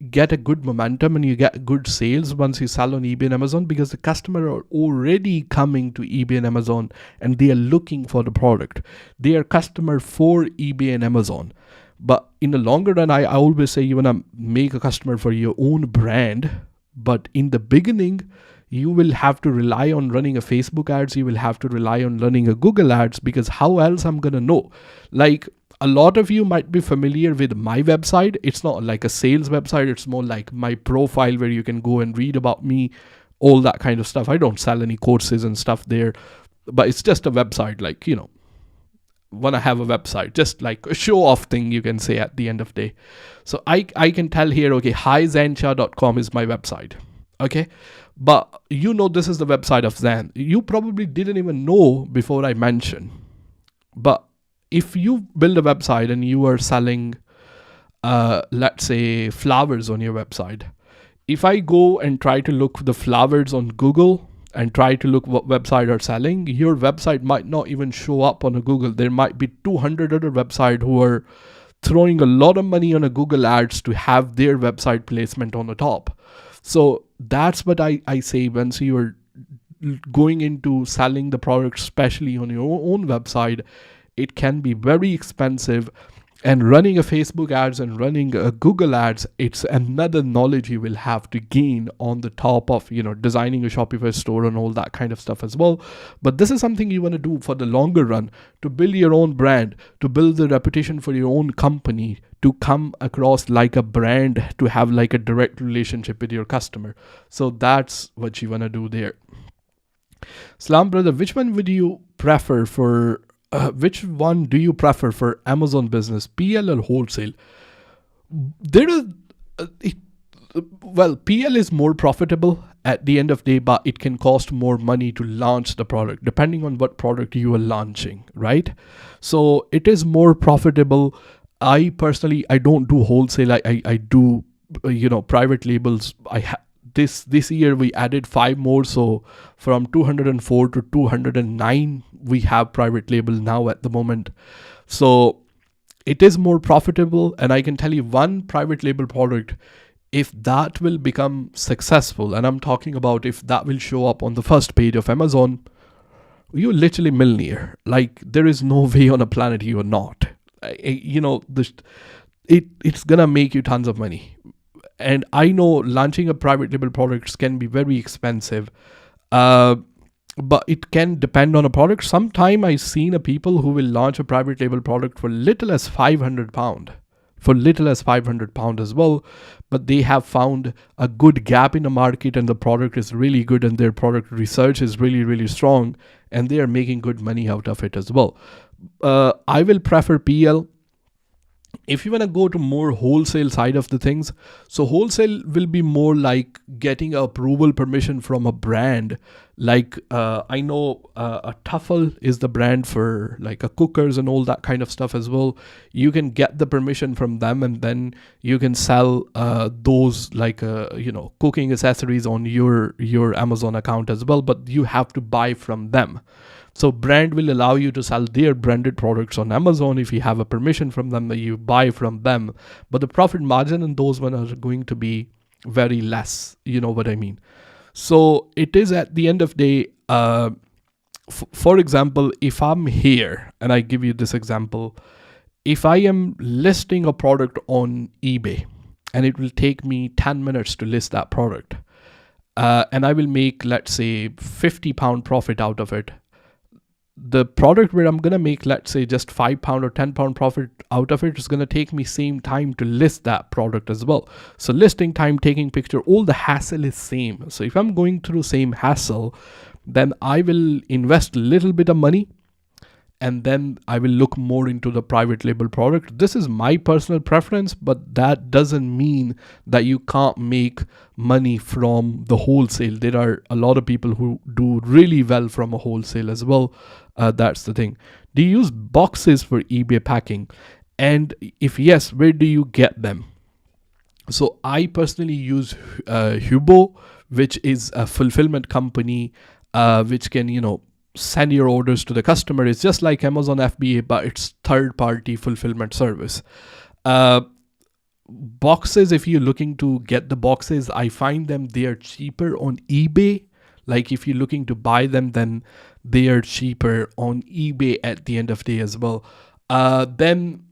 get a good momentum and you get good sales once you sell on eBay and Amazon, because the customer are already coming to eBay and Amazon and they are looking for the product. They are customer for eBay and Amazon. But in the longer run, I always say you want to make a customer for your own brand. But in the beginning, you will have to rely on running a Facebook ads. You will have to rely on running a Google ads, because how else I'm going to know? Like a lot of you might be familiar with my website. It's not like a sales website. It's more like my profile where you can go and read about me, all that kind of stuff. I don't sell any courses and stuff there, but it's just a website, like, want to have a website, just like a show off thing, you can say at the end of the day. So I can tell here, okay, hizencha.com is my website. Okay. But this is the website of Zen. You probably didn't even know before I mentioned. But if you build a website and you are selling, let's say, flowers on your website, if I go and try to look for the flowers on Google and try to look what website are selling, your website might not even show up on a Google. There might be 200 other websites who are throwing a lot of money on a Google ads to have their website placement on the top. So that's what I say, once you are going into selling the product, especially on your own website, it can be very expensive. And running a Facebook ads and running a Google ads, it's another knowledge you will have to gain on the top of, designing a Shopify store and all that kind of stuff as well. But this is something you want to do for the longer run, to build your own brand, to build the reputation for your own company, to come across like a brand, to have like a direct relationship with your customer. So that's what you want to do there. Salam brother, which one do you prefer for Amazon business, PL or wholesale? PL is more profitable at the end of the day, but it can cost more money to launch the product, depending on what product you are launching, right? So it is more profitable. I personally, I don't do wholesale. I do, private labels. This year we added 5 more. So from 204 to 209, we have private label now at the moment. So it is more profitable. And I can tell you one private label product, if that will become successful, and I'm talking about if that will show up on the first page of Amazon, you're literally millionaire. Like there is no way on a planet you are not. It's gonna make you tons of money. And I know launching a private label products can be very expensive, but it can depend on a product. Sometime I've seen people who will launch a private label product for little as £500. for little as £500 as well. But they have found a good gap in the market, and the product is really good, and their product research is really, really strong, and they are making good money out of it as well. I will prefer PL. If you want to go to more wholesale side of the things, so wholesale will be more like getting approval permission from a brand. Like I know a Tuffle is the brand for like a cookers and all that kind of stuff as well. You can get the permission from them, and then you can sell those like cooking accessories on your Amazon account as well, but you have to buy from them. So brand will allow you to sell their branded products on Amazon if you have a permission from them that you buy from them. But the profit margin in those ones are going to be very less. You know what I mean? So it is at the end of the day, for example, if I'm here and I give you this example, if I am listing a product on eBay and it will take me 10 minutes to list that product, and I will make, let's say, £50 profit out of it. The product where I'm going to make, let's say, just £5 or £10 profit out of it is going to take me same time to list that product as well. So listing time, taking picture, all the hassle is same. So if I'm going through same hassle, then I will invest a little bit of money, and then I will look more into the private label product. This is my personal preference, but that doesn't mean that you can't make money from the wholesale. There are a lot of people who do really well from a wholesale as well. That's the thing. Do you use boxes for eBay packing? And if yes, where do you get them? So I personally use Hubo, which is a fulfillment company which can, send your orders to the customer. It's just like Amazon FBA, but it's third-party fulfillment service. Boxes, if you're looking to get the boxes, I find them, they are cheaper on eBay. Like if you're looking to buy them, then they are cheaper on eBay at the end of the day as well. Then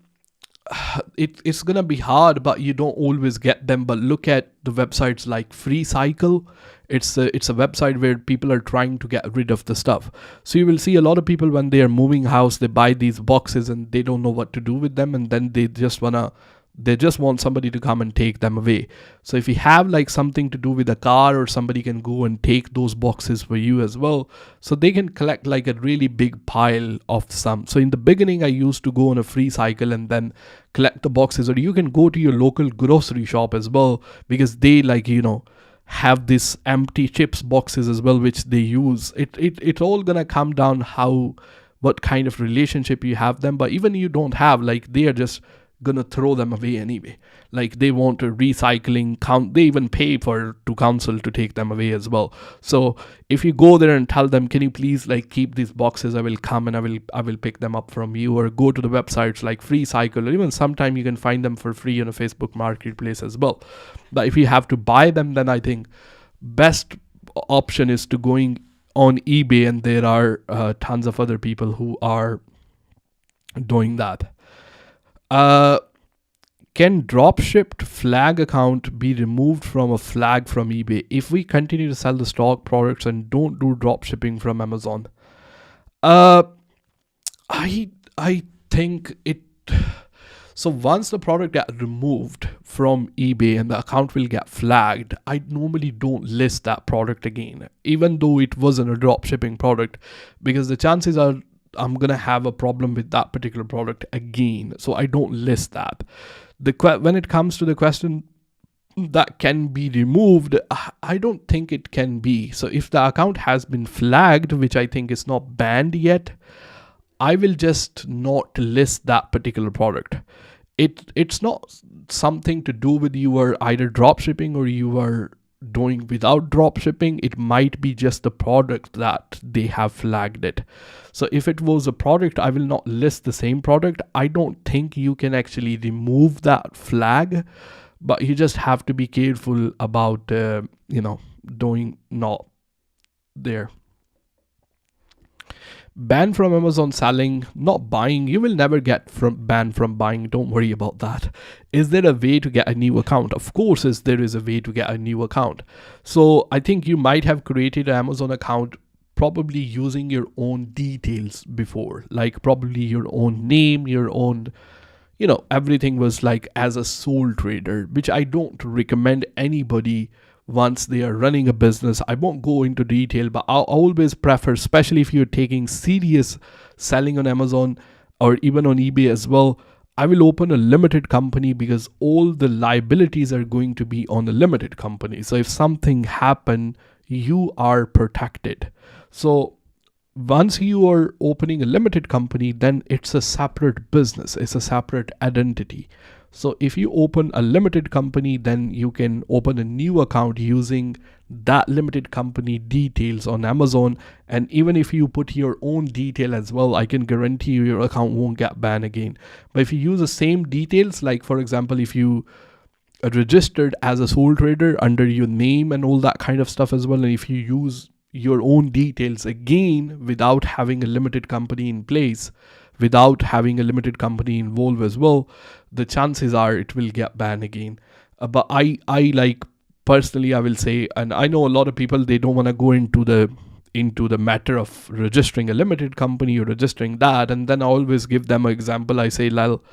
it's gonna be hard, but you don't always get them. But look at the websites like Free Cycle. It's a website where people are trying to get rid of the stuff. So you will see a lot of people when they are moving house, they buy these boxes and they don't know what to do with them, and then they just want somebody to come and take them away. So if you have like something to do with a car, or somebody can go and take those boxes for you as well, so they can collect like a really big pile of some. So in the beginning, I used to go on a Free Cycle and then collect the boxes, or you can go to your local grocery shop as well, because they have this empty chips boxes as well, which they use. It all gonna come down what kind of relationship you have them. But even you don't have, like, they are just gonna throw them away anyway. Like they want a recycling count, they even pay to council to take them away as well. So if you go there and tell them, can you please like keep these boxes, I will come and I will pick them up from you. Or go to the websites like Free Cycle, or even sometime you can find them for free on a Facebook marketplace as well. But if you have to buy them, then I think best option is to going on eBay, and there are tons of other people who are doing that. Can dropshipped flag account be removed from a flag from eBay if we continue to sell the stock products and don't do dropshipping from Amazon? I think it. So once the product gets removed from eBay and the account will get flagged, I normally don't list that product again, even though it wasn't a dropshipping product, because the chances are I'm going to have a problem with that particular product again. So I don't list that. When it comes to the question that can be removed, I don't think it can be. So if the account has been flagged, which I think is not banned yet, I will just not list that particular product. It's not something to do with you are either dropshipping or you are doing without dropshipping. It might be just the product that they have flagged it. So if it was a product, I will not list the same product. I don't think you can actually remove that flag, but you just have to be careful about doing not there. Ban from Amazon selling, not buying. You will never get banned from buying. Don't worry about that. Is there a way to get a new account? Of course, there is a way to get a new account. So I think you might have created an Amazon account probably using your own details before, like probably your own name, your own everything was like as a sole trader, which I don't recommend anybody once they are running a business. I won't go into detail, but I always prefer, especially if you're taking serious selling on Amazon or even on eBay as well, I will open a limited company, because all the liabilities are going to be on a limited company. So if something happen, you are protected. So once you are opening a limited company, then it's a separate business, it's a separate identity. So if you open a limited company, then you can open a new account using that limited company details on Amazon. And even if you put your own detail as well, I can guarantee you your account won't get banned again. But if you use the same details, like for example, if you registered as a sole trader under your name and all that kind of stuff as well, and if you use your own details again without having a limited company in place, without having a limited company involved as well, the chances are it will get banned again. But I like personally, I will say, and I know a lot of people, they don't want to go into the matter of registering a limited company or registering that. And then I always give them an example. I say, Lal,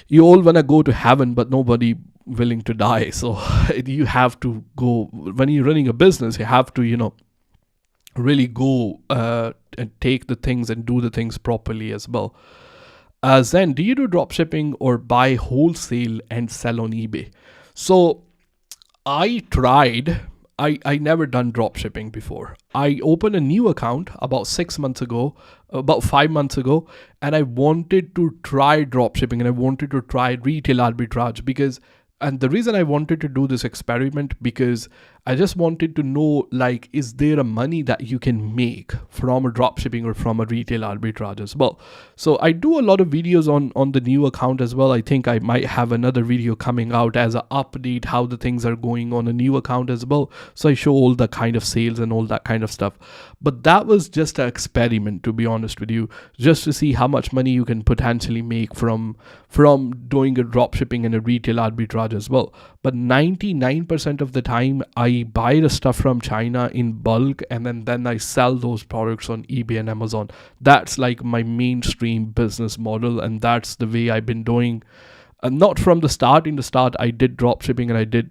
you all want to go to heaven, but nobody willing to die. So you have to go, when you're running a business, you have to, really go and take the things and do the things properly as well. Zen, do you do drop shipping or buy wholesale and sell on eBay? So I tried. I never done drop shipping before. I opened a new account about 5 months ago, and I wanted to try drop shipping and I wanted to try retail arbitrage, and the reason I wanted to do this experiment, because I just wanted to know, like, is there a money that you can make from a drop shipping or from a retail arbitrage as well? So I do a lot of videos on the new account as well. I think I might have another video coming out as an update how the things are going on a new account as well. So I show all the kind of sales and all that kind of stuff. But that was just an experiment, to be honest with you, just to see how much money you can potentially make from doing a drop shipping and a retail arbitrage as well. But 99% of the time I buy the stuff from China in bulk, and then I sell those products on eBay and Amazon. That's like my mainstream business model, and that's the way I've been doing. Not from the start. In the start, I did drop shipping and I did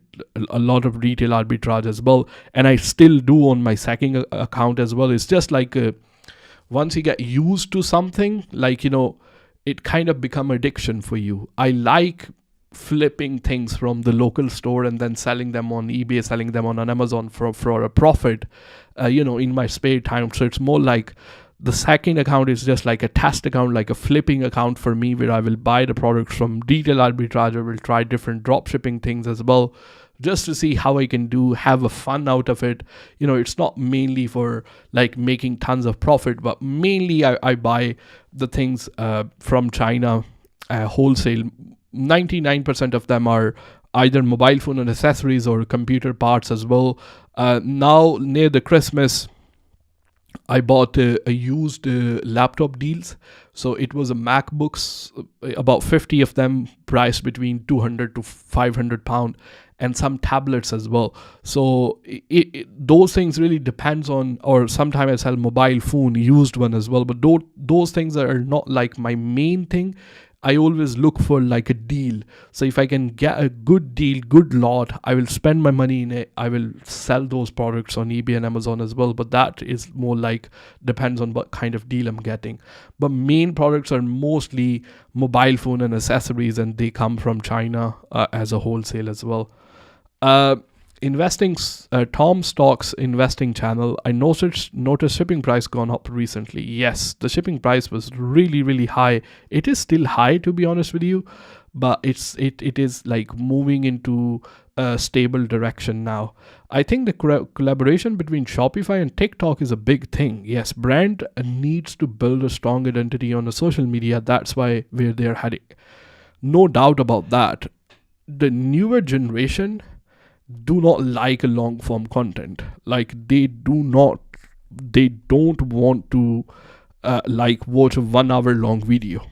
a lot of retail arbitrage as well, and I still do on my second account as well. It's just like once you get used to something, like, it kind of become addiction for you. I like flipping things from the local store and then selling them on eBay, selling them on Amazon for a profit, in my spare time. So it's more like the second account is just like a test account, like a flipping account for me, where I will buy the products from retail arbitrage. I will try different drop shipping things as well, just to see how I can have a fun out of it. It's not mainly for like making tons of profit, but mainly I buy the things from China wholesale. 99% of them are either mobile phone and accessories or computer parts as well. Now near the Christmas, I bought a used laptop deals. So it was a MacBooks, about 50 of them, priced between 200 to 500 pound, and some tablets as well. So those things really depends on, or sometimes I sell mobile phone, used one as well. But those things are not like my main thing. I always look for like a deal. So if I can get a good deal, good lot, I will spend my money in it. I will sell those products on eBay and Amazon as well. But that is more like, depends on what kind of deal I'm getting. But main products are mostly mobile phone and accessories, and they come from China as a wholesale as well. Investing, Tom Stock's investing channel. I noticed shipping price gone up recently. Yes, the shipping price was really, really high. It is still high, to be honest with you, but it is like moving into a stable direction now. I think the collaboration between Shopify and TikTok is a big thing. Yes, brand needs to build a strong identity on the social media. That's why where they're heading. No doubt about that. The newer generation do not like a long form content. Like they don't want to like watch a 1 hour long video.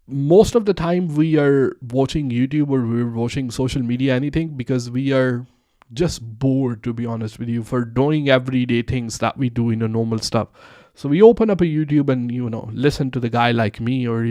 Most of the time we are watching YouTube or we're watching social media, anything, because we are just bored, to be honest with you, for doing everyday things that we do in a normal stuff. So we open up a YouTube and, listen to the guy like me, or,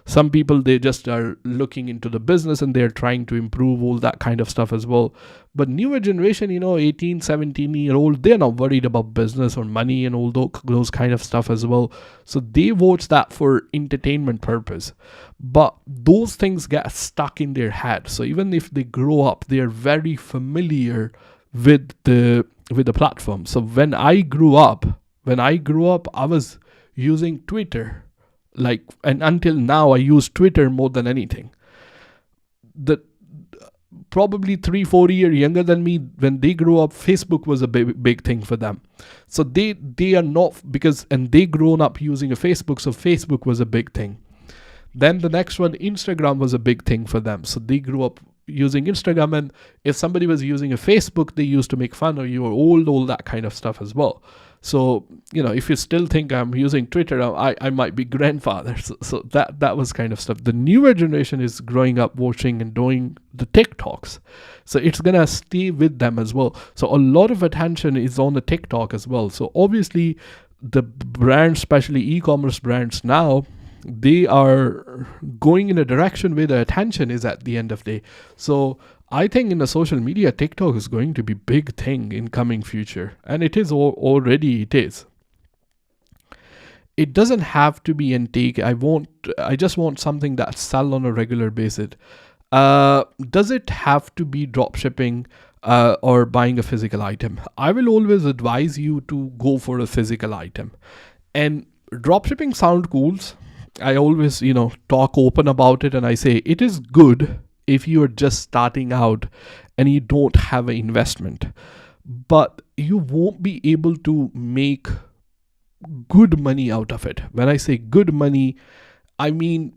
some people, they just are looking into the business and they're trying to improve all that kind of stuff as well. But newer generation, 18, 17-year-old, they're not worried about business or money and all those kind of stuff as well. So they watch that for entertainment purpose. But those things get stuck in their head. So even if they grow up, they're very familiar with the platform. So when I grew up, I was using Twitter, and until now I use Twitter more than anything. Probably 3-4 years younger than me, when they grew up, Facebook was a big thing for them. So they are not, and they grown up using a Facebook, so Facebook was a big thing. Then the next one, Instagram, was a big thing for them. So they grew up using Instagram, and if somebody was using a Facebook, they used to make fun of you or all that kind of stuff as well. So, if you still think I'm using Twitter, I might be grandfather. So that was kind of stuff. The newer generation is growing up watching and doing the TikToks. So it's going to stay with them as well. So a lot of attention is on the TikTok as well. So obviously the brands, especially e-commerce brands now, they are going in a direction where the attention is at the end of the day. So I think in the social media, TikTok is going to be big thing in coming future. And it is already, it is. It doesn't have to be intake. I just want something that sell on a regular basis. Does it have to be dropshipping or buying a physical item? I will always advise you to go for a physical item. And dropshipping sound cool. I always, talk open about it, and I say it is good if you are just starting out and you don't have an investment, but you won't be able to make good money out of it. When I say good money, I mean,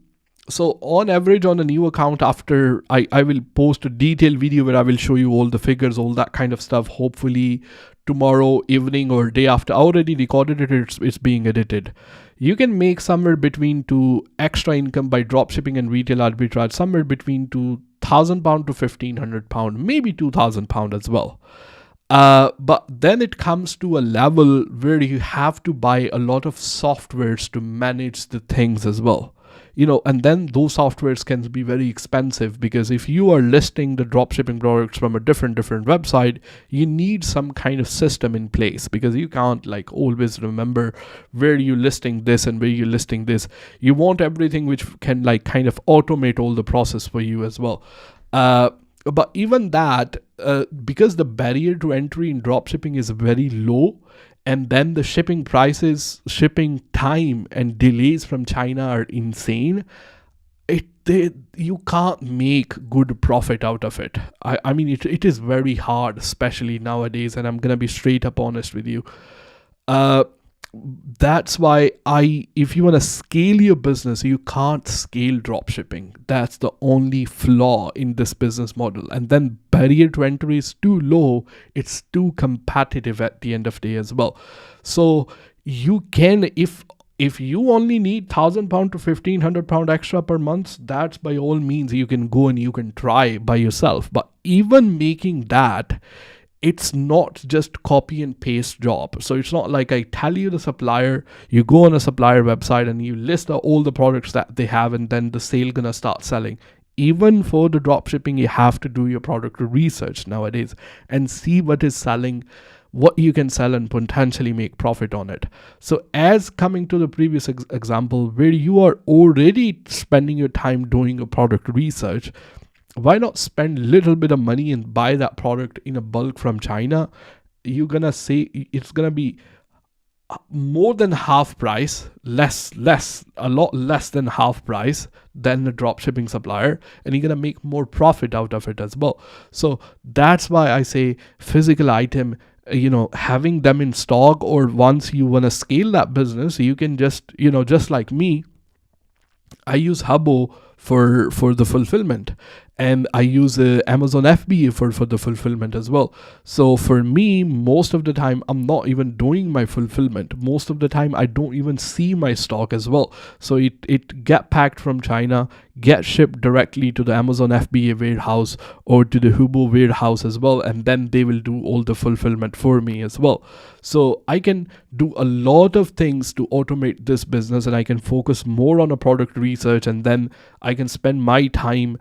so on average on a new account, after I will post a detailed video where I will show you all the figures, all that kind of stuff, hopefully tomorrow evening or day after. I already recorded it, it's being edited. You can make somewhere between to extra income by dropshipping and retail arbitrage, somewhere between £2,000 to £1,500, maybe £2,000 as well. But then it comes to a level where you have to buy a lot of softwares to manage the things as well. And then those softwares can be very expensive, because if you are listing the dropshipping products from a different website, you need some kind of system in place, because you can't always remember where you're listing this and where you're listing this. You want everything which can kind of automate all the process for you as well. But even that, because the barrier to entry in dropshipping is very low, and then the shipping prices, shipping time and delays from China are insane, you can't make good profit out of it. I mean, it is very hard, especially nowadays, and I'm going to be straight up honest with you. That's why if you want to scale your business, you can't scale dropshipping. That's the only flaw in this business model. And then barrier to entry is too low. It's too competitive at the end of the day as well. So you can, if you only need £1,000 to £1,500 extra per month, that's by all means, you can go and you can try by yourself. But even making that, it's not just copy and paste job. So it's not like I tell you the supplier, you go on a supplier website and you list all the products that they have, and then the sale gonna start selling. Even for the drop shipping, you have to do your product research nowadays and see what is selling, what you can sell and potentially make profit on it. So as coming to the previous example where you are already spending your time doing a product research, why not spend a little bit of money and buy that product in a bulk from China? You're gonna say it's gonna be more than half price, a lot less than half price than the drop shipping supplier, and you're gonna make more profit out of it as well. So that's why I say physical item, having them in stock, or once you want to scale that business, you can just like me, I use Hubbo for the fulfillment, and I use Amazon FBA for the fulfillment as well. So for me, most of the time I'm not even doing my fulfillment. Most of the time I don't even see my stock as well. So it get packed from China, get shipped directly to the Amazon FBA warehouse or to the Hubbo warehouse as well, and then they will do all the fulfillment for me as well. So I can do a lot of things to automate this business, and I can focus more on a product research, and then I can spend my time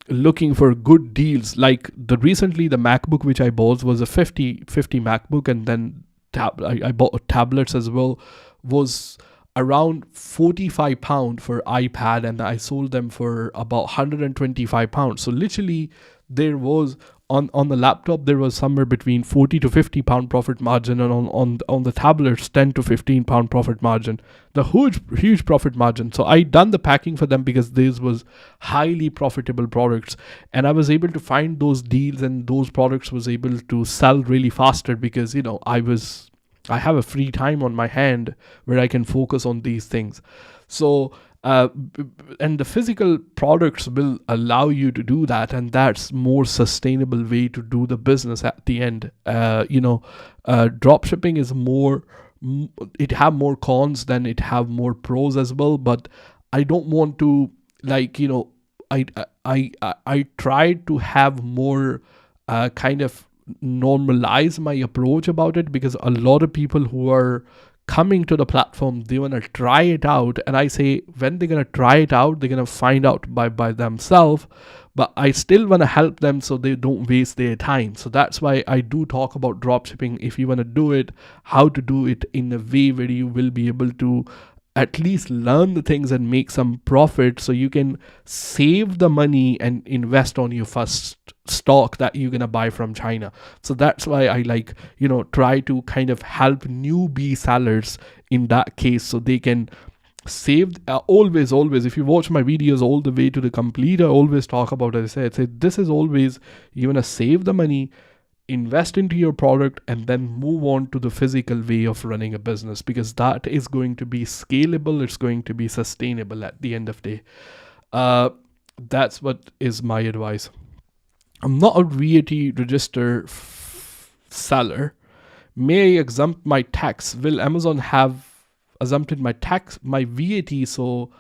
looking for good deals. Like recently the MacBook which I bought was a 50 MacBook, and then I bought tablets as well, was around £45 for iPad, and I sold them for about £125. So literally there was on the laptop there was somewhere between £40 to £50 profit margin, and on the tablets £10 to £15 profit margin, the huge profit margin. So I done the packing for them because these was highly profitable products, and I was able to find those deals, and those products was able to sell really faster because I have a free time on my hand where I can focus on these things. So and the physical products will allow you to do that, and that's more sustainable way to do the business at the end. Drop shipping is more, it have more cons than it have more pros as well, but I don't want to I tried to have more kind of normalize my approach about it, because a lot of people who are coming to the platform, they want to try it out, and I say when they're going to try it out, they're going to find out by themselves, but I still want to help them so they don't waste their time. So that's why I do talk about dropshipping. If you want to do it, how to do it in a way where you will be able to at least learn the things and make some profit, so you can save the money and invest on your first stock that you're going to buy from China. So that's why I try to kind of help newbie sellers in that case, so they can save. Always if you watch my videos all the way to the complete, I always talk about it. I say this is always, you want to save the money, invest into your product, and then move on to the physical way of running a business, because that is going to be scalable, it's going to be sustainable at the end of the day. That's what is my advice. I'm not a VAT registered seller. May I exempt my tax? Will Amazon have exempted my VAT, so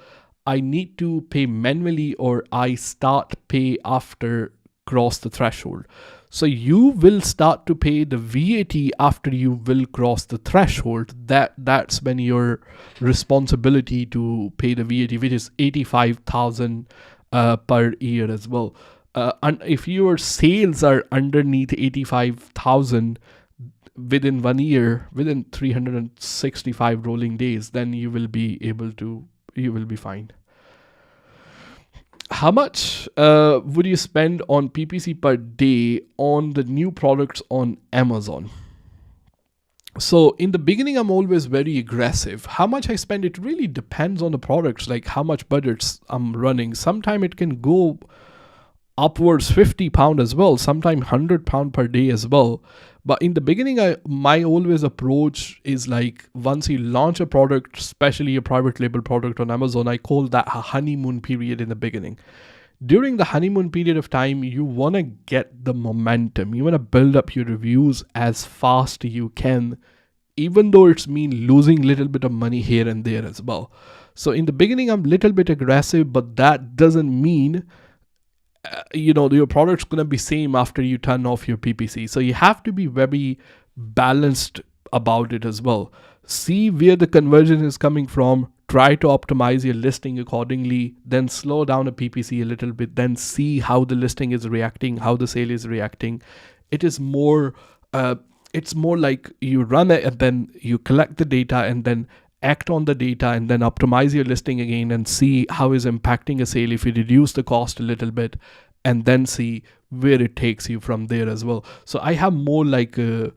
I need to pay manually, or I start pay after cross the threshold? So you will start to pay the VAT after you will cross the threshold. That's when your responsibility to pay the VAT, which is 85,000 per year as well. And if your sales are underneath 85,000 within 1 year, within 365 rolling days, then you will be fine. How much would you spend on PPC per day on the new products on Amazon? So in the beginning, I'm always very aggressive. How much I spend, it really depends on the products, like how much budgets I'm running. Sometimes it can go upwards £50 as well, sometimes £100 per day as well. But in the beginning, my always approach is like, once you launch a product, especially a private label product on Amazon, I call that a honeymoon period in the beginning. During the honeymoon period of time, you want to get the momentum. You want to build up your reviews as fast as you can, even though it's mean losing a little bit of money here and there as well. So in the beginning, I'm a little bit aggressive, but that doesn't mean your product's going to be same after you turn off your PPC. So you have to be very balanced about it as well. See where the conversion is coming from, try to optimize your listing accordingly, then slow down a PPC a little bit, then see how the listing is reacting, how the sale is reacting. It is more it's more like you run it and then you collect the data and then act on the data and then optimize your listing again and see how is impacting a sale if you reduce the cost a little bit, and then see where it takes you from there as well. So I have more like a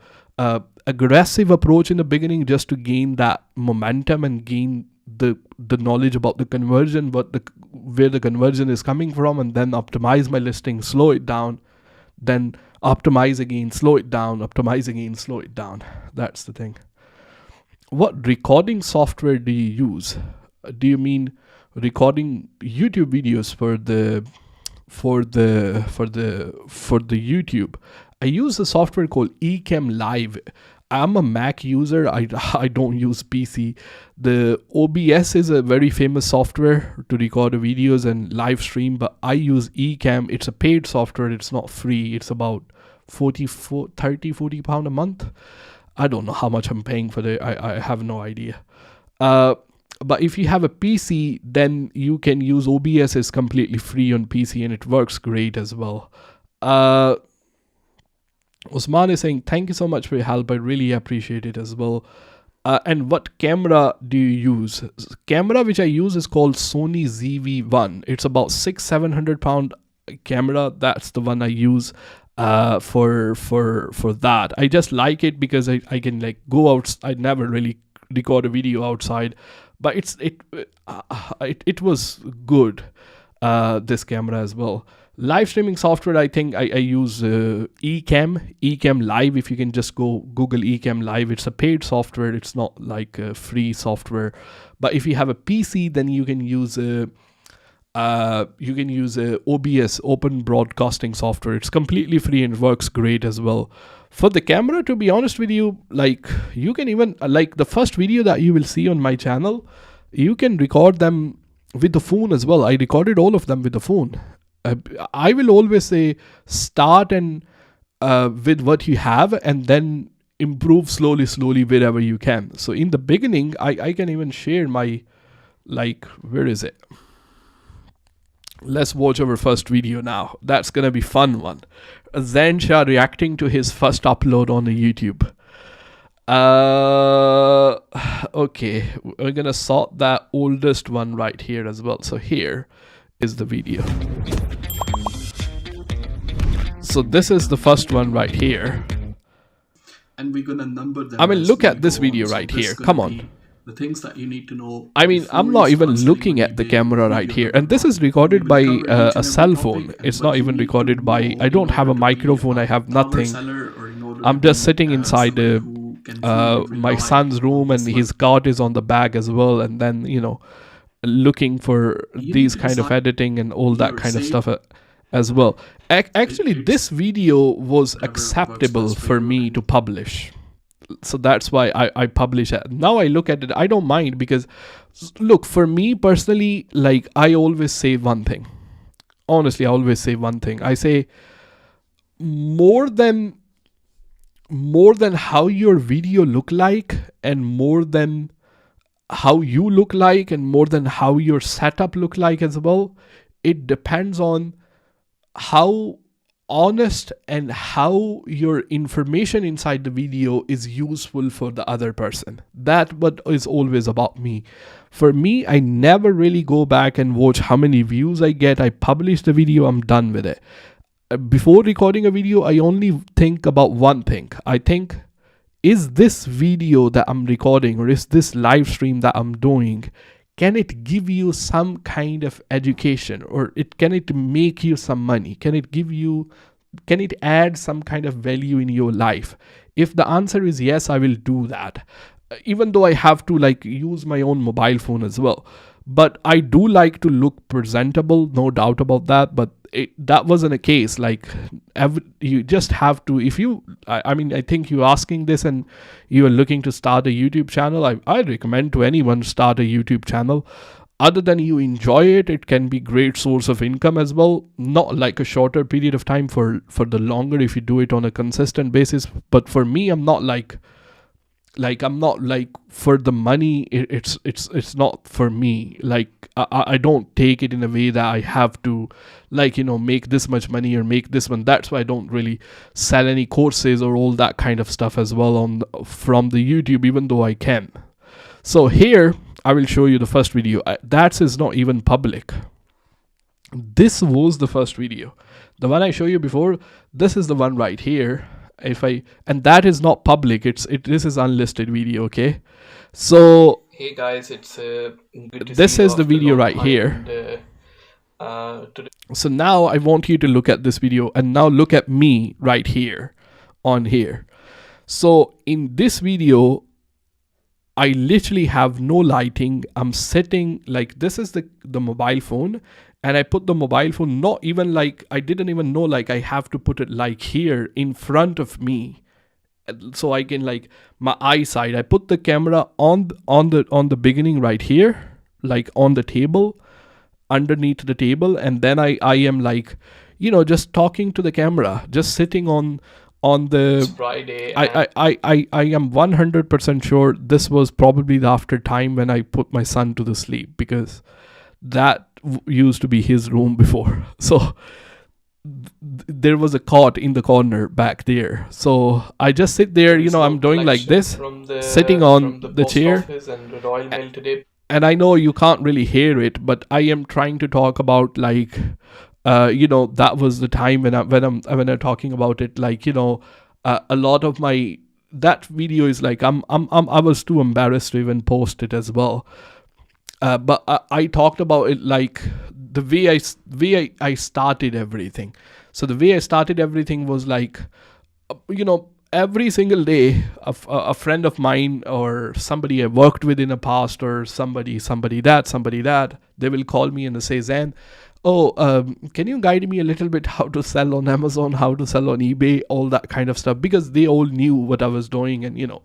aggressive approach in the beginning, just to gain that momentum and gain the knowledge about the conversion, where the conversion is coming from, and then optimize my listing, slow it down, then optimize again, slow it down, optimize again, slow it down. That's the thing. What recording software do you use? Do you mean recording YouTube videos for the YouTube, I use a software called Ecam Live. I'm a Mac user. I don't use PC. The OBS is a very famous software to record videos and live stream, but I use Ecam. It's a paid software. It's not free. It's about 40 pound a month. I don't know how much I'm paying for it. I have no idea. But if you have a PC, then you can use OBS. It's completely free on PC and it works great as well. Osman is saying, thank you so much for your help. I really appreciate it as well. And what camera do you use? Camera which I use is called Sony ZV-1. It's about 600-700 pound camera. That's the one I use for that. I just like it because I can like go out. I never really record a video outside, but it was good, this camera as well. Live streaming software, I think I use Ecam Live. If you can just go Google Ecam Live, it's a paid software. It's not like a free software. But if you have a PC, then you can use OBS, Open Broadcasting Software. It's completely free and works great as well. For the camera, to be honest with you, like you can even like the first video that you will see on my channel, you can record them with the phone as well. I recorded all of them with the phone. I will always say start and with what you have and then improve slowly wherever you can. So in the beginning, I can even share my, like, where is it? Let's watch our first video now. That's going to be fun one. Zensha reacting to his first upload on YouTube. Okay, we're going to sort that oldest one right here as well. So here is the video. So this is the first one right here. And we're gonna number them. I mean, look at this video right here. Come on. The things that you need to know. I mean, I'm not even looking at the camera right here. And this is recorded by a cell phone. It's not even recorded by, I don't have a microphone. I have nothing. I'm just sitting inside my son's room and his card is on the bag as well. And then, you know, looking for these kind of editing and all that kind of stuff as well. Actually, this video was acceptable for me to publish. So that's why I publish it. Now I look at it, I don't mind because, look, for me personally, like I always say one thing. Honestly, I always say one thing. I say more than how your video look like and more than how you look like and more than how your setup look like as well, it depends on how honest and how your information inside the video is useful for the other person. That what is always about me. For me, I never really go back and watch how many views I get. I publish the video, I'm done with it. Before recording a video, I only think about one thing. I think, is this video that I'm recording or is this live stream that I'm doing, can it give you some kind of education or can it make you some money? Can it add some kind of value in your life? If the answer is yes, I will do that. Even though I have to like use my own mobile phone as well. But I do like to look presentable, no doubt about that. But that wasn't a case. Like you just have to, if you, I mean, I think you're asking this and you are looking to start a YouTube channel. I recommend to anyone start a YouTube channel. Other than you enjoy it, it can be great source of income as well. Not like a shorter period of time, for the longer if you do it on a consistent basis. But for me, I'm not like I'm not like for the money. It's not for me. Like I don't take it in a way that I have to, like, you know, make this much money or make this one. That's why I don't really sell any courses or all that kind of stuff as well from the YouTube, even though I can. So here I will show you the first video. That is not even public. This was the first video. The one I showed you before, this is the one right here. And that is not public. This is unlisted video, okay? So hey guys, it's good to this see is you the after video long right time, here. and, today So now I want you to look at this video and now look at me right here on here. So in this video, I literally have no lighting. I'm sitting like this is the mobile phone, and I put the mobile phone not even like I didn't even know like I have to put it like here in front of me, so I can like my eyesight. I put the camera on the beginning right here, like on the table, underneath the table, and then I am like, just talking to the camera, just sitting on it's the Friday I, and I am 100% sure this was probably the after time when I put my son to the sleep, because that used to be his room before. So there was a cot in the corner back there. So I just sit there, there is I'm no doing like collection this, from sitting from on the the post chair. office and Royal Mail today. And I know you can't really hear it, but I am trying to talk about like, that was the time when I'm talking about it. Like, a lot of my that video is like I was too embarrassed to even post it as well. But I talked about it like the way I started everything. So the way I started everything was like, every single day, a friend of mine or somebody I worked with in the past, or somebody that, they will call me and they say, Zan, oh, can you guide me a little bit how to sell on Amazon, how to sell on eBay, all that kind of stuff, because they all knew what I was doing, and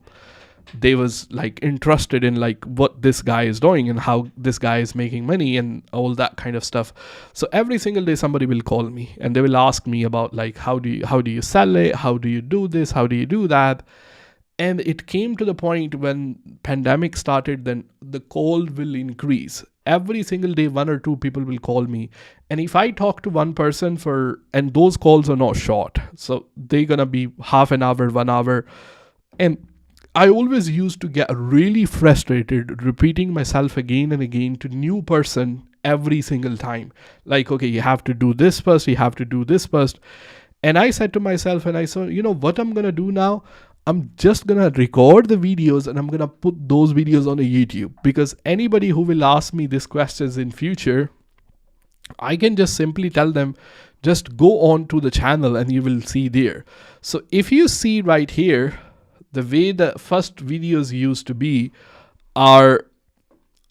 they was like interested in like what this guy is doing and how this guy is making money and all that kind of stuff. So every single day somebody will call me and they will ask me about like how do you sell it, how do you do this, how do you do that. And it came to the point when pandemic started, then the call will increase every single day. One or two people will call me, and if I talk to one person and those calls are not short, so they're gonna be half an hour, 1 hour. And I always used to get really frustrated repeating myself again and again to new person every single time. Like, okay, you have to do this first, you have to do this first. And I said to myself, and I said, what I'm going to do now? I'm just going to record the videos and I'm going to put those videos on a YouTube, because anybody who will ask me these questions in future, I can just simply tell them, just go on to the channel and you will see there. So if you see right here, the way the first videos used to be are,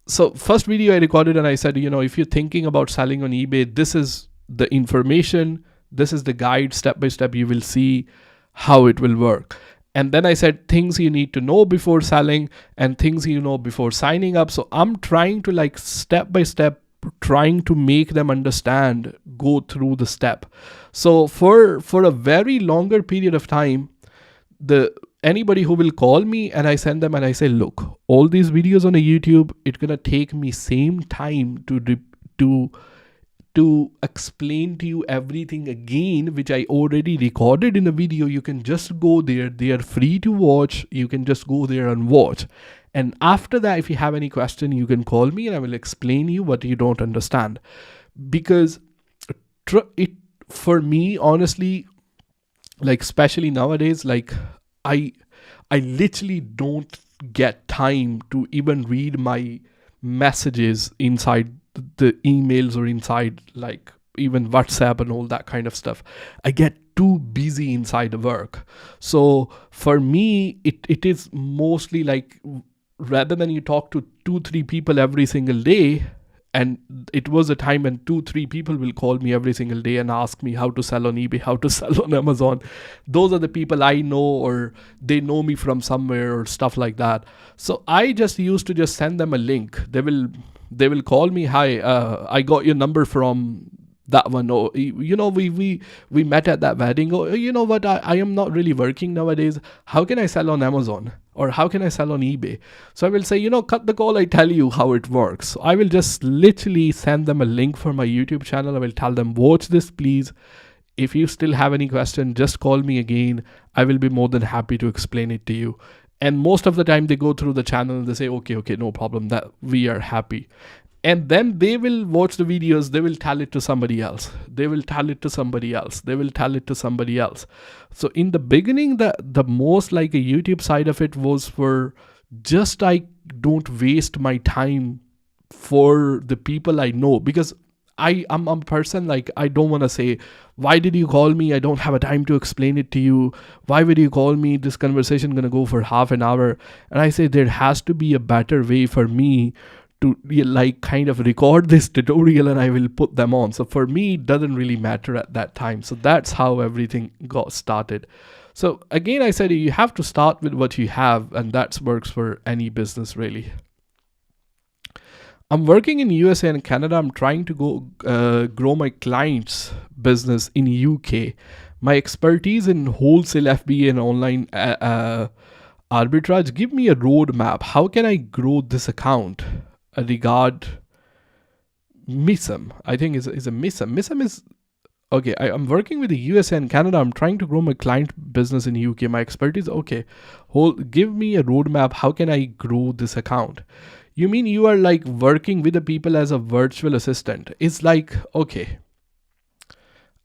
so first video I recorded and I said, if you're thinking about selling on eBay, this is the information, this is the guide, step by step, you will see how it will work. And then I said things you need to know before selling and things before signing up. So I'm trying to like step by step, trying to make them understand, go through the step. So for a very longer period of time, anybody who will call me and I send them and I say, look, all these videos on a YouTube, it's gonna take me same time to explain to you everything again, which I already recorded in a video. You can just go there, they are free to watch, you can just go there and watch. And after that, if you have any question, you can call me and I will explain you what you don't understand. Because for me, honestly, like especially nowadays, like I literally don't get time to even read my messages inside the emails or inside like even WhatsApp and all that kind of stuff. I get too busy inside the work. So for me, it is mostly like, rather than you talk to 2-3 people every single day, and it was a time when 2-3 people will call me every single day and ask me how to sell on eBay, how to sell on Amazon. Those are the people I know, or they know me from somewhere or stuff like that. So I just used to just send them a link. They will call me, hi, I got your number from that one. Oh, we met at that wedding. Oh, you know what? I am not really working nowadays. How can I sell on Amazon? Or how can I sell on eBay? So I will say, cut the call. I tell you how it works. So I will just literally send them a link for my YouTube channel. I will tell them, watch this, please. If you still have any question, just call me again. I will be more than happy to explain it to you. And most of the time they go through the channel and they say, okay, no problem, that we are happy. And then they will watch the videos, they will tell it to somebody else. They will tell it to somebody else. They will tell it to somebody else. So in the beginning, the most like a YouTube side of it was for just I don't waste my time for the people I know. Because I'm a person like I don't want to say, why did you call me? I don't have a time to explain it to you. Why would you call me? This conversation gonna go for half an hour. And I say there has to be a better way for me to like kind of record this tutorial and I will put them on. So for me, it doesn't really matter at that time. So that's how everything got started. So again, I said you have to start with what you have, and that works for any business really. I'm working in USA and Canada. I'm trying to grow my clients' business in UK. My expertise in wholesale FBA and online arbitrage give me a roadmap. How can I grow this account? Regard Mism. I think is a Mism. Mism is okay. I'm working with the USA and Canada. I'm trying to grow my client business in UK. My expertise. Okay, give me a roadmap. How can I grow this account? You mean you are like working with the people as a virtual assistant? It's like, okay,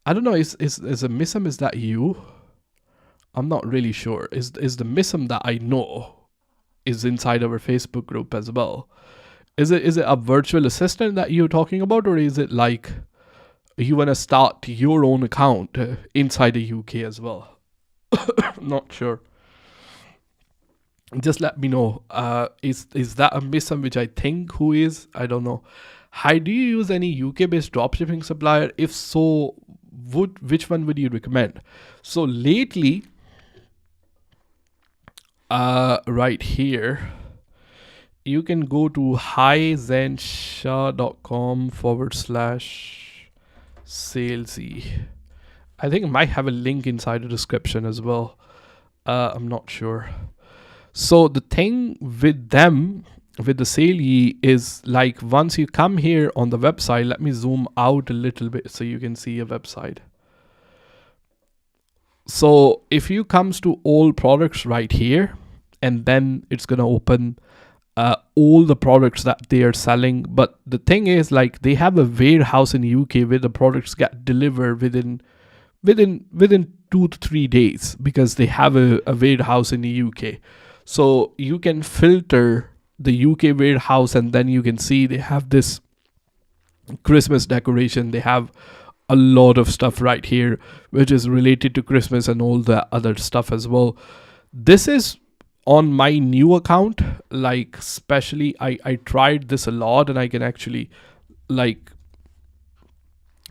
I don't know. Is a Mism? Is that you? I'm not really sure. Is the Mism that I know is inside our Facebook group as well? Is it a virtual assistant that you're talking about, or is it like you want to start your own account inside the UK as well? Not sure. Just let me know. Is that a Mism which I think who is? I don't know. Hi, do you use any UK based dropshipping supplier? If so, which one would you recommend? So lately, right here, you can go to highzensha.com/salesy. I think it might have a link inside the description as well. I'm not sure. So the thing with them, with the Salesy, is like once you come here on the website, let me zoom out a little bit so you can see a website. So if you comes to all products right here, and then it's gonna open all the products that they are selling. But the thing is, like, they have a warehouse in UK where the products get delivered within 2 to 3 days, because they have a warehouse in the UK. So you can filter the UK warehouse, and then you can see they have this Christmas decoration. They have a lot of stuff right here which is related to Christmas and all the other stuff as well. This is on my new account, like, especially I tried this a lot, and I can actually, like,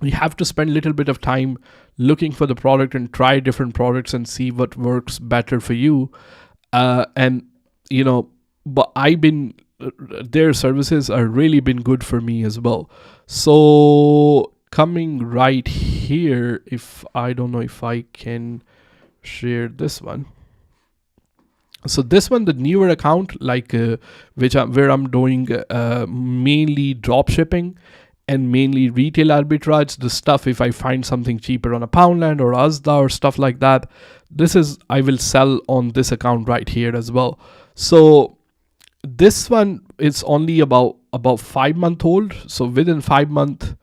you have to spend a little bit of time looking for the product and try different products and see what works better for you. And you know, but their services are really been good for me as well. So coming right here, if I don't know if I can share this one. So this one, the newer account, like where I'm doing mainly drop shipping and mainly retail arbitrage, the stuff, if I find something cheaper on a Poundland or Asda or stuff like that, I will sell on this account right here as well. So this one is only about 5 month old. So within 5 months,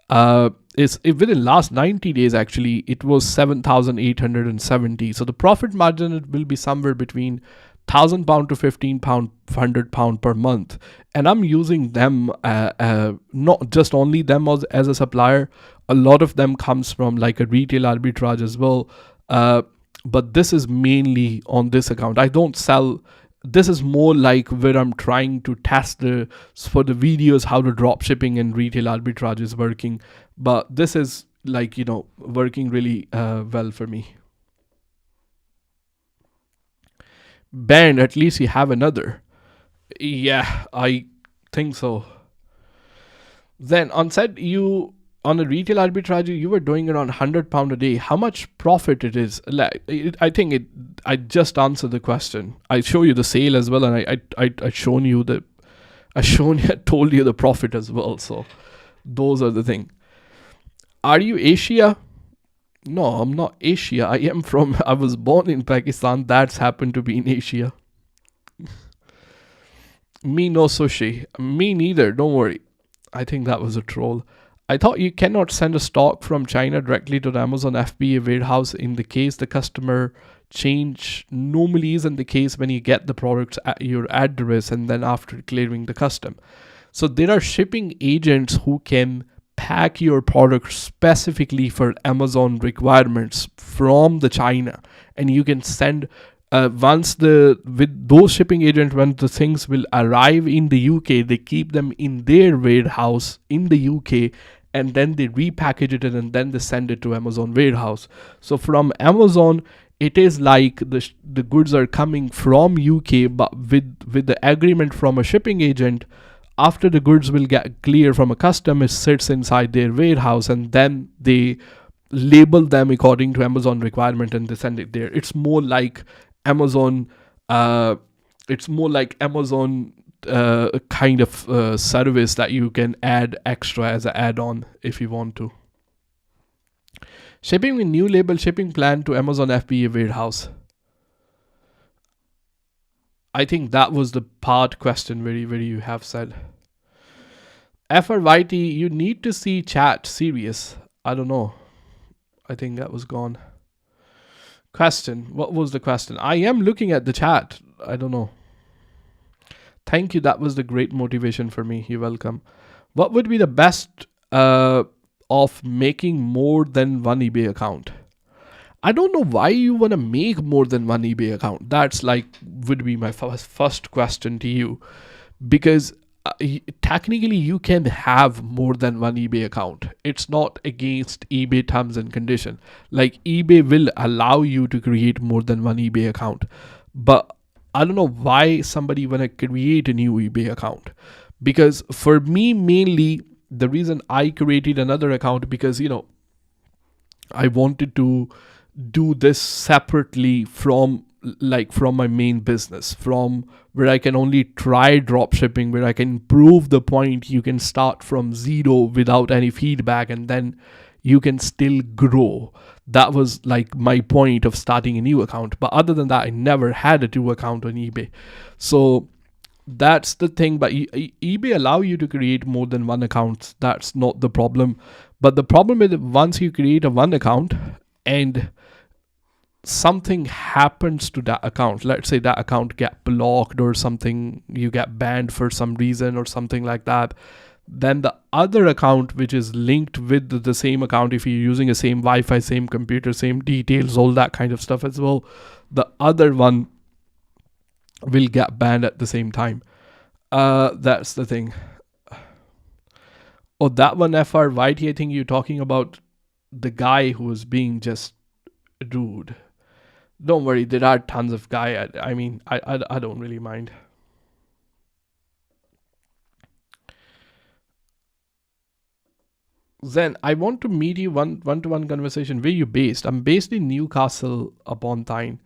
within last 90 days, actually, it was 7,870. So the profit margin, it will be somewhere between £1,000 to £1,500 per month. And I'm using them, not just only them as a supplier. A lot of them comes from like a retail arbitrage as well. But this is mainly on this account. I don't sell. This is more like where I'm trying to test for the videos how the drop shipping and retail arbitrage is working. But this is like, working really well for me. Ben, at least you have another. Yeah, I think so. Then on a retail arbitrage, you were doing around £100 a day. How much profit it is? I think I just answered the question. I show you the sale as well, and I told you the profit as well. So those are the thing. Are you Asia? No, I'm not Asia. I was born in Pakistan. That's happened to be in Asia. Me no sushi. Me neither. Don't worry. I think that was a troll. I thought you cannot send a stock from China directly to the Amazon FBA warehouse in the case the customer change. Normally isn't the case when you get the products at your address and then after clearing the custom. So there are shipping agents who can pack your product specifically for Amazon requirements from the China, and you can send with those shipping agents, when the things will arrive in the UK, they keep them in their warehouse in the UK, and then they repackage it and then they send it to Amazon warehouse. So from Amazon, it is like the goods are coming from UK, but with the agreement from a shipping agent. After the goods will get clear from a custom, it sits inside their warehouse, and then they label them according to Amazon requirement and they send it there. It's more like Amazon. Kind of service that you can add extra as an add-on if you want to. Shipping with new label shipping plan to Amazon FBA warehouse. I think that was the part question where you have said. FRYT, you need to see chat serious. I don't know. I think that was gone. Question. What was the question? I am looking at the chat. I don't know. Thank you. That was the great motivation for me. You're welcome. What would be the best of making more than one eBay account? I don't know why you want to make more than one eBay account. That's would be my first question to you, because technically you can have more than one eBay account. It's not against eBay terms and condition. Like, eBay will allow you to create more than one eBay account, but I don't know why somebody want to create a new eBay account. Because for me, mainly the reason I created another account, because I wanted to do this separately from my main business, from where I can only try dropshipping, where I can prove the point you can start from zero without any feedback and then you can still grow. That was like my point of starting a new account. But other than that, I never had a two account on eBay. So that's the thing. But eBay allow you to create more than one account. That's not the problem. But the problem is, once you create a one account and something happens to that account, let's say that account get blocked or something, you get banned for some reason or something like that, then the other account, which is linked with the same account, if you're using the same Wi-Fi, same computer, same details, all that kind of stuff as well, the other one will get banned at the same time. That's the thing. Oh, that one, FRYT, I think you're talking about the guy who was being just rude. Don't worry, there are tons of guys. I don't really mind. Then I want to meet you one-to-one conversation. Where you based? I'm based in Newcastle upon Tyne.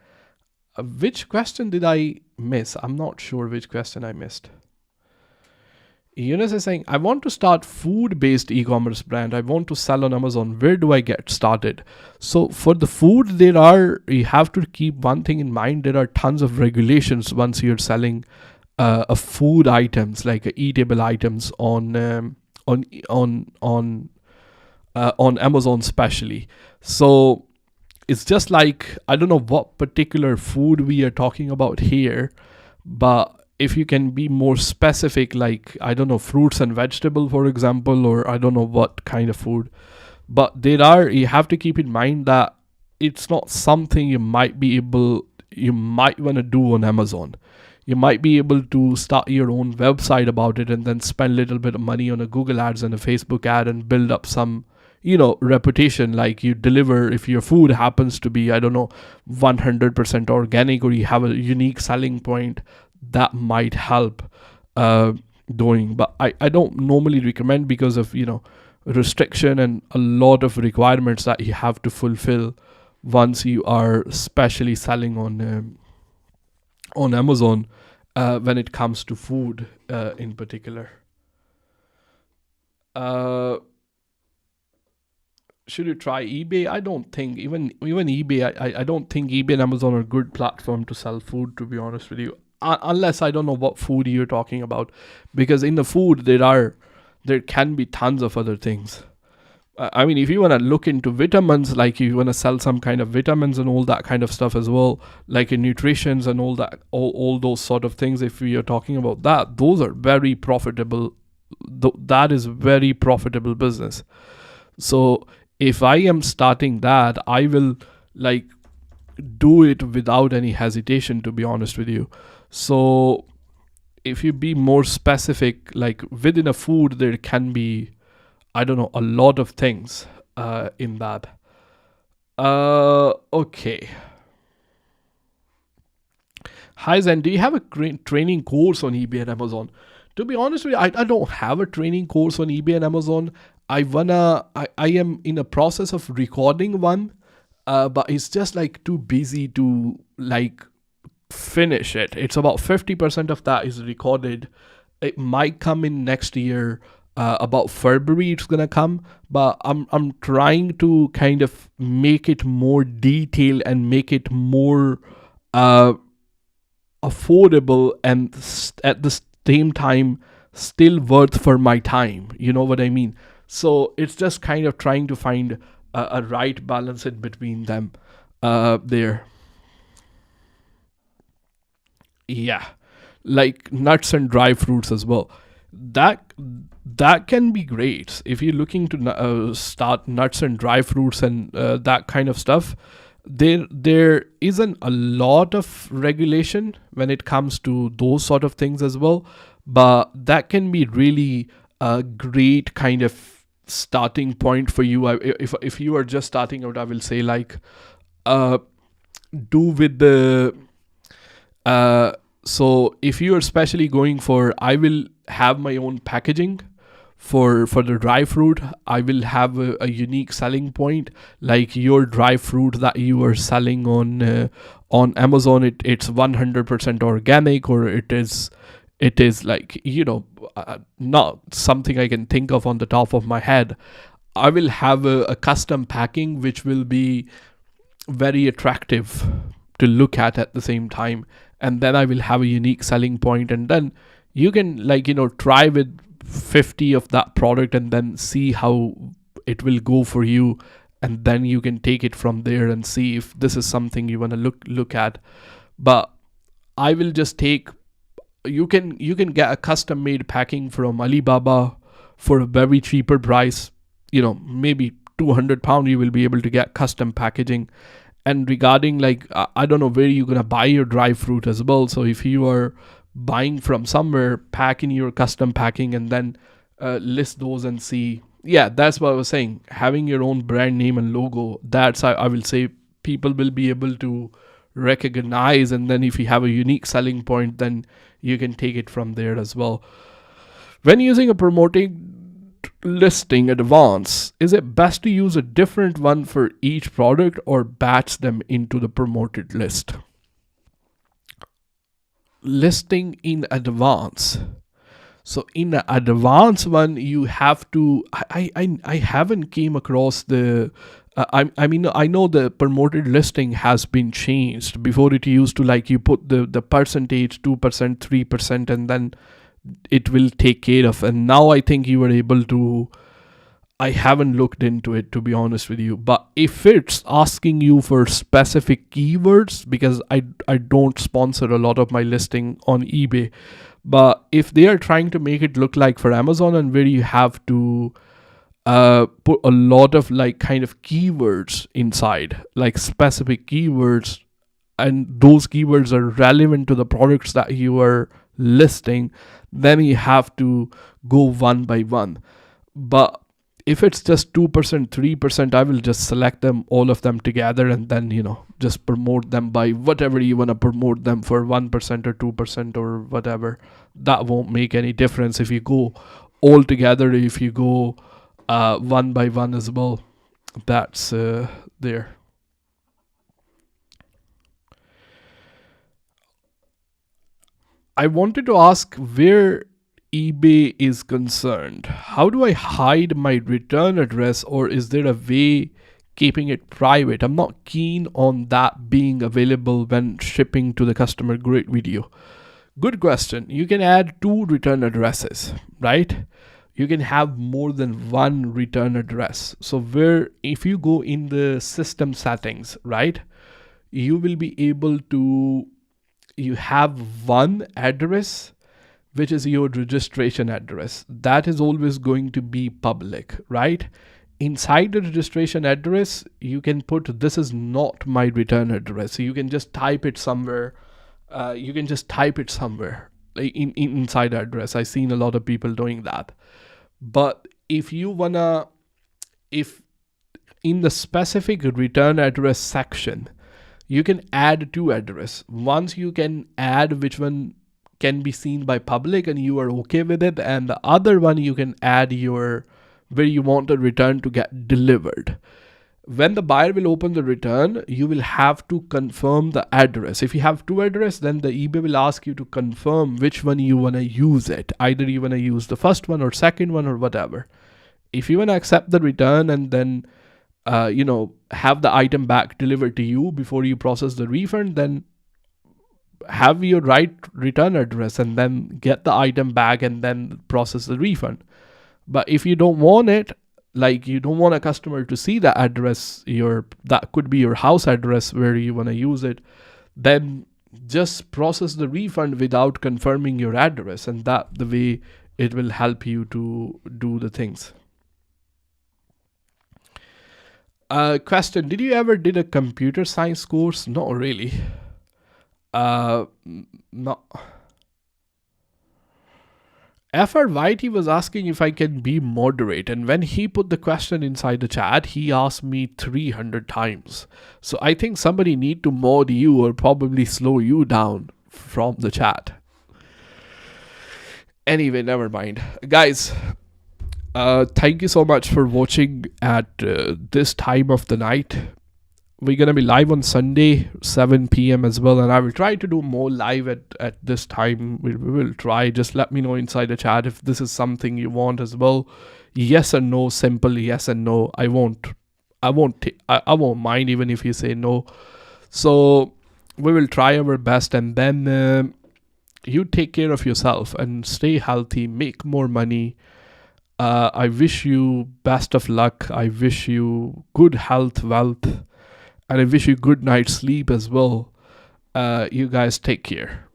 Which question did I miss? I'm not sure which question I missed. Eunice is saying, I want to start food-based e-commerce brand. I want to sell on Amazon. Where do I get started? So for the food, you have to keep one thing in mind. There are tons of regulations once you're selling a food items, like eatable items on Amazon especially. So it's just like, I don't know what particular food we are talking about here, but if you can be more specific, like, I don't know, fruits and vegetable, for example, or I don't know what kind of food. But you have to keep in mind that it's not something you might want to do on Amazon. You might be able to start your own website about it and then spend a little bit of money on a Google ads and a Facebook ad and build up some, reputation. Like, you deliver, if your food happens to be, I don't know, 100% organic, or you have a unique selling point, that might help doing. But I don't normally recommend, because of restriction and a lot of requirements that you have to fulfill once you are especially selling on Amazon when it comes to food in particular. Should you try eBay? I don't think even eBay. I don't think eBay and Amazon are a good platform to sell food, to be honest with you. Unless I don't know what food you're talking about, because in the food there can be tons of other things. If you want to look into vitamins, like you want to sell some kind of vitamins and all that kind of stuff as well, like in nutritions and all that, all those sort of things, if we are talking about that, those are very profitable that is very profitable business. So if I am starting that, I will like do it without any hesitation, to be honest with you. So if you be more specific, like within a food, there can be, I don't know, a lot of things in that. Okay. Hi Zen, do you have a training course on eBay and Amazon? To be honest with you, I don't have a training course on eBay and Amazon. I am in a process of recording one, but it's just like too busy to like finish it. It's about 50% of that is recorded. It might come in next year. About February it's gonna come, but I'm trying to kind of make it more detailed and make it more affordable and at the same time still worth for my time. You know what I mean? So it's just kind of trying to find a right balance in between them there. Yeah, like nuts and dry fruits as well. That can be great if you're looking to start nuts and dry fruits and that kind of stuff. There isn't a lot of regulation when it comes to those sort of things as well, but that can be really a great kind of starting point for you. If you are just starting out, I will say like do with the so if you are especially going for, I will have my own packaging for the dry fruit. I will have a unique selling point, like your dry fruit that you are selling on Amazon. It's 100% organic, or it is like, you know, not something I can think of on the top of my head. I will have a custom packing which will be very attractive to look at the same time, and then I will have a unique selling point, and then you can, like, you know, try with 50 of that product and then see how it will go for you, and then you can take it from there and see if this is something you want to look at. But I will just take, you can get a custom made packing from Alibaba for a very cheaper price. You know, maybe £200 you will be able to get custom packaging. And regarding, like, I don't know where you're gonna buy your dry fruit as well. So if you are buying from somewhere, pack in your custom packing and then list those and see. Yeah, that's what I was saying. Having your own brand name and logo, that's, I will say, people will be able to recognize. And then if you have a unique selling point, then you can take it from there as well. When using a promoting listing advance, is it best to use a different one for each product or batch them into the promoted list? Listing in advance. So in the advance one, you have to, I haven't came across the I mean, I know the promoted listing has been changed. Before, it used to, like, you put the percentage, 2%, 3%, and then it will take care of. And now I think you are able to, I haven't looked into it, to be honest with you. But if it's asking you for specific keywords, because I don't sponsor a lot of my listing on eBay, but if they are trying to make it look like for Amazon, and where you have to put a lot of, like, kind of keywords inside, like specific keywords, and those keywords are relevant to the products that you are listing, then you have to go one by one. But if it's just 2%, 3%, I will just select them, all of them together, and then, you know, just promote them by whatever you want to promote them for, 1% or 2% or whatever. That won't make any difference if you go all together. If you go one by one as well, that's there. I wanted to ask, where eBay is concerned, how do I hide my return address, or is there a way keeping it private? I'm not keen on that being available when shipping to the customer. Great video. Good question. You can add 2 return addresses, right? You can have more than one return address. So where, if you go in the system settings, right, you will be able to, you have one address which is your registration address. That is always going to be public, right? Inside the registration address, you can put this is not my return address. So you can just type it somewhere. Inside the address. I've seen a lot of people doing that. But if in the specific return address section, you can add two addresses. Once you can add which one can be seen by public and you are okay with it, and the other one you can add where you want the return to get delivered. When the buyer will open the return, you will have to confirm the address. If you have two addresses, then the eBay will ask you to confirm which one you want to use it. Either you want to use the first one or second one or whatever. If you want to accept the return and then have the item back delivered to you before you process the refund, then have your right return address and then get the item back and then process the refund. But if you don't want it, like you don't want a customer to see the address, that could be your house address where you want to use it, then just process the refund without confirming your address, and that the way it will help you to do the things. Question: did you ever did a computer science course? Not really. No. FR Whitey was asking if I can be moderate, and when he put the question inside the chat, he asked me 300 times. So I think somebody need to mod you or probably slow you down from the chat. Anyway, never mind. Guys, thank you so much for watching at this time of the night. We're going to be live on Sunday, 7 p.m. as well. And I will try to do more live at this time. We will try. Just let me know inside the chat if this is something you want as well. Yes or no, simple yes and no. I won't mind even if you say no. So we will try our best. And then you take care of yourself and stay healthy, make more money. I wish you best of luck. I wish you good health, wealth. And I wish you good night's sleep as well. You guys take care.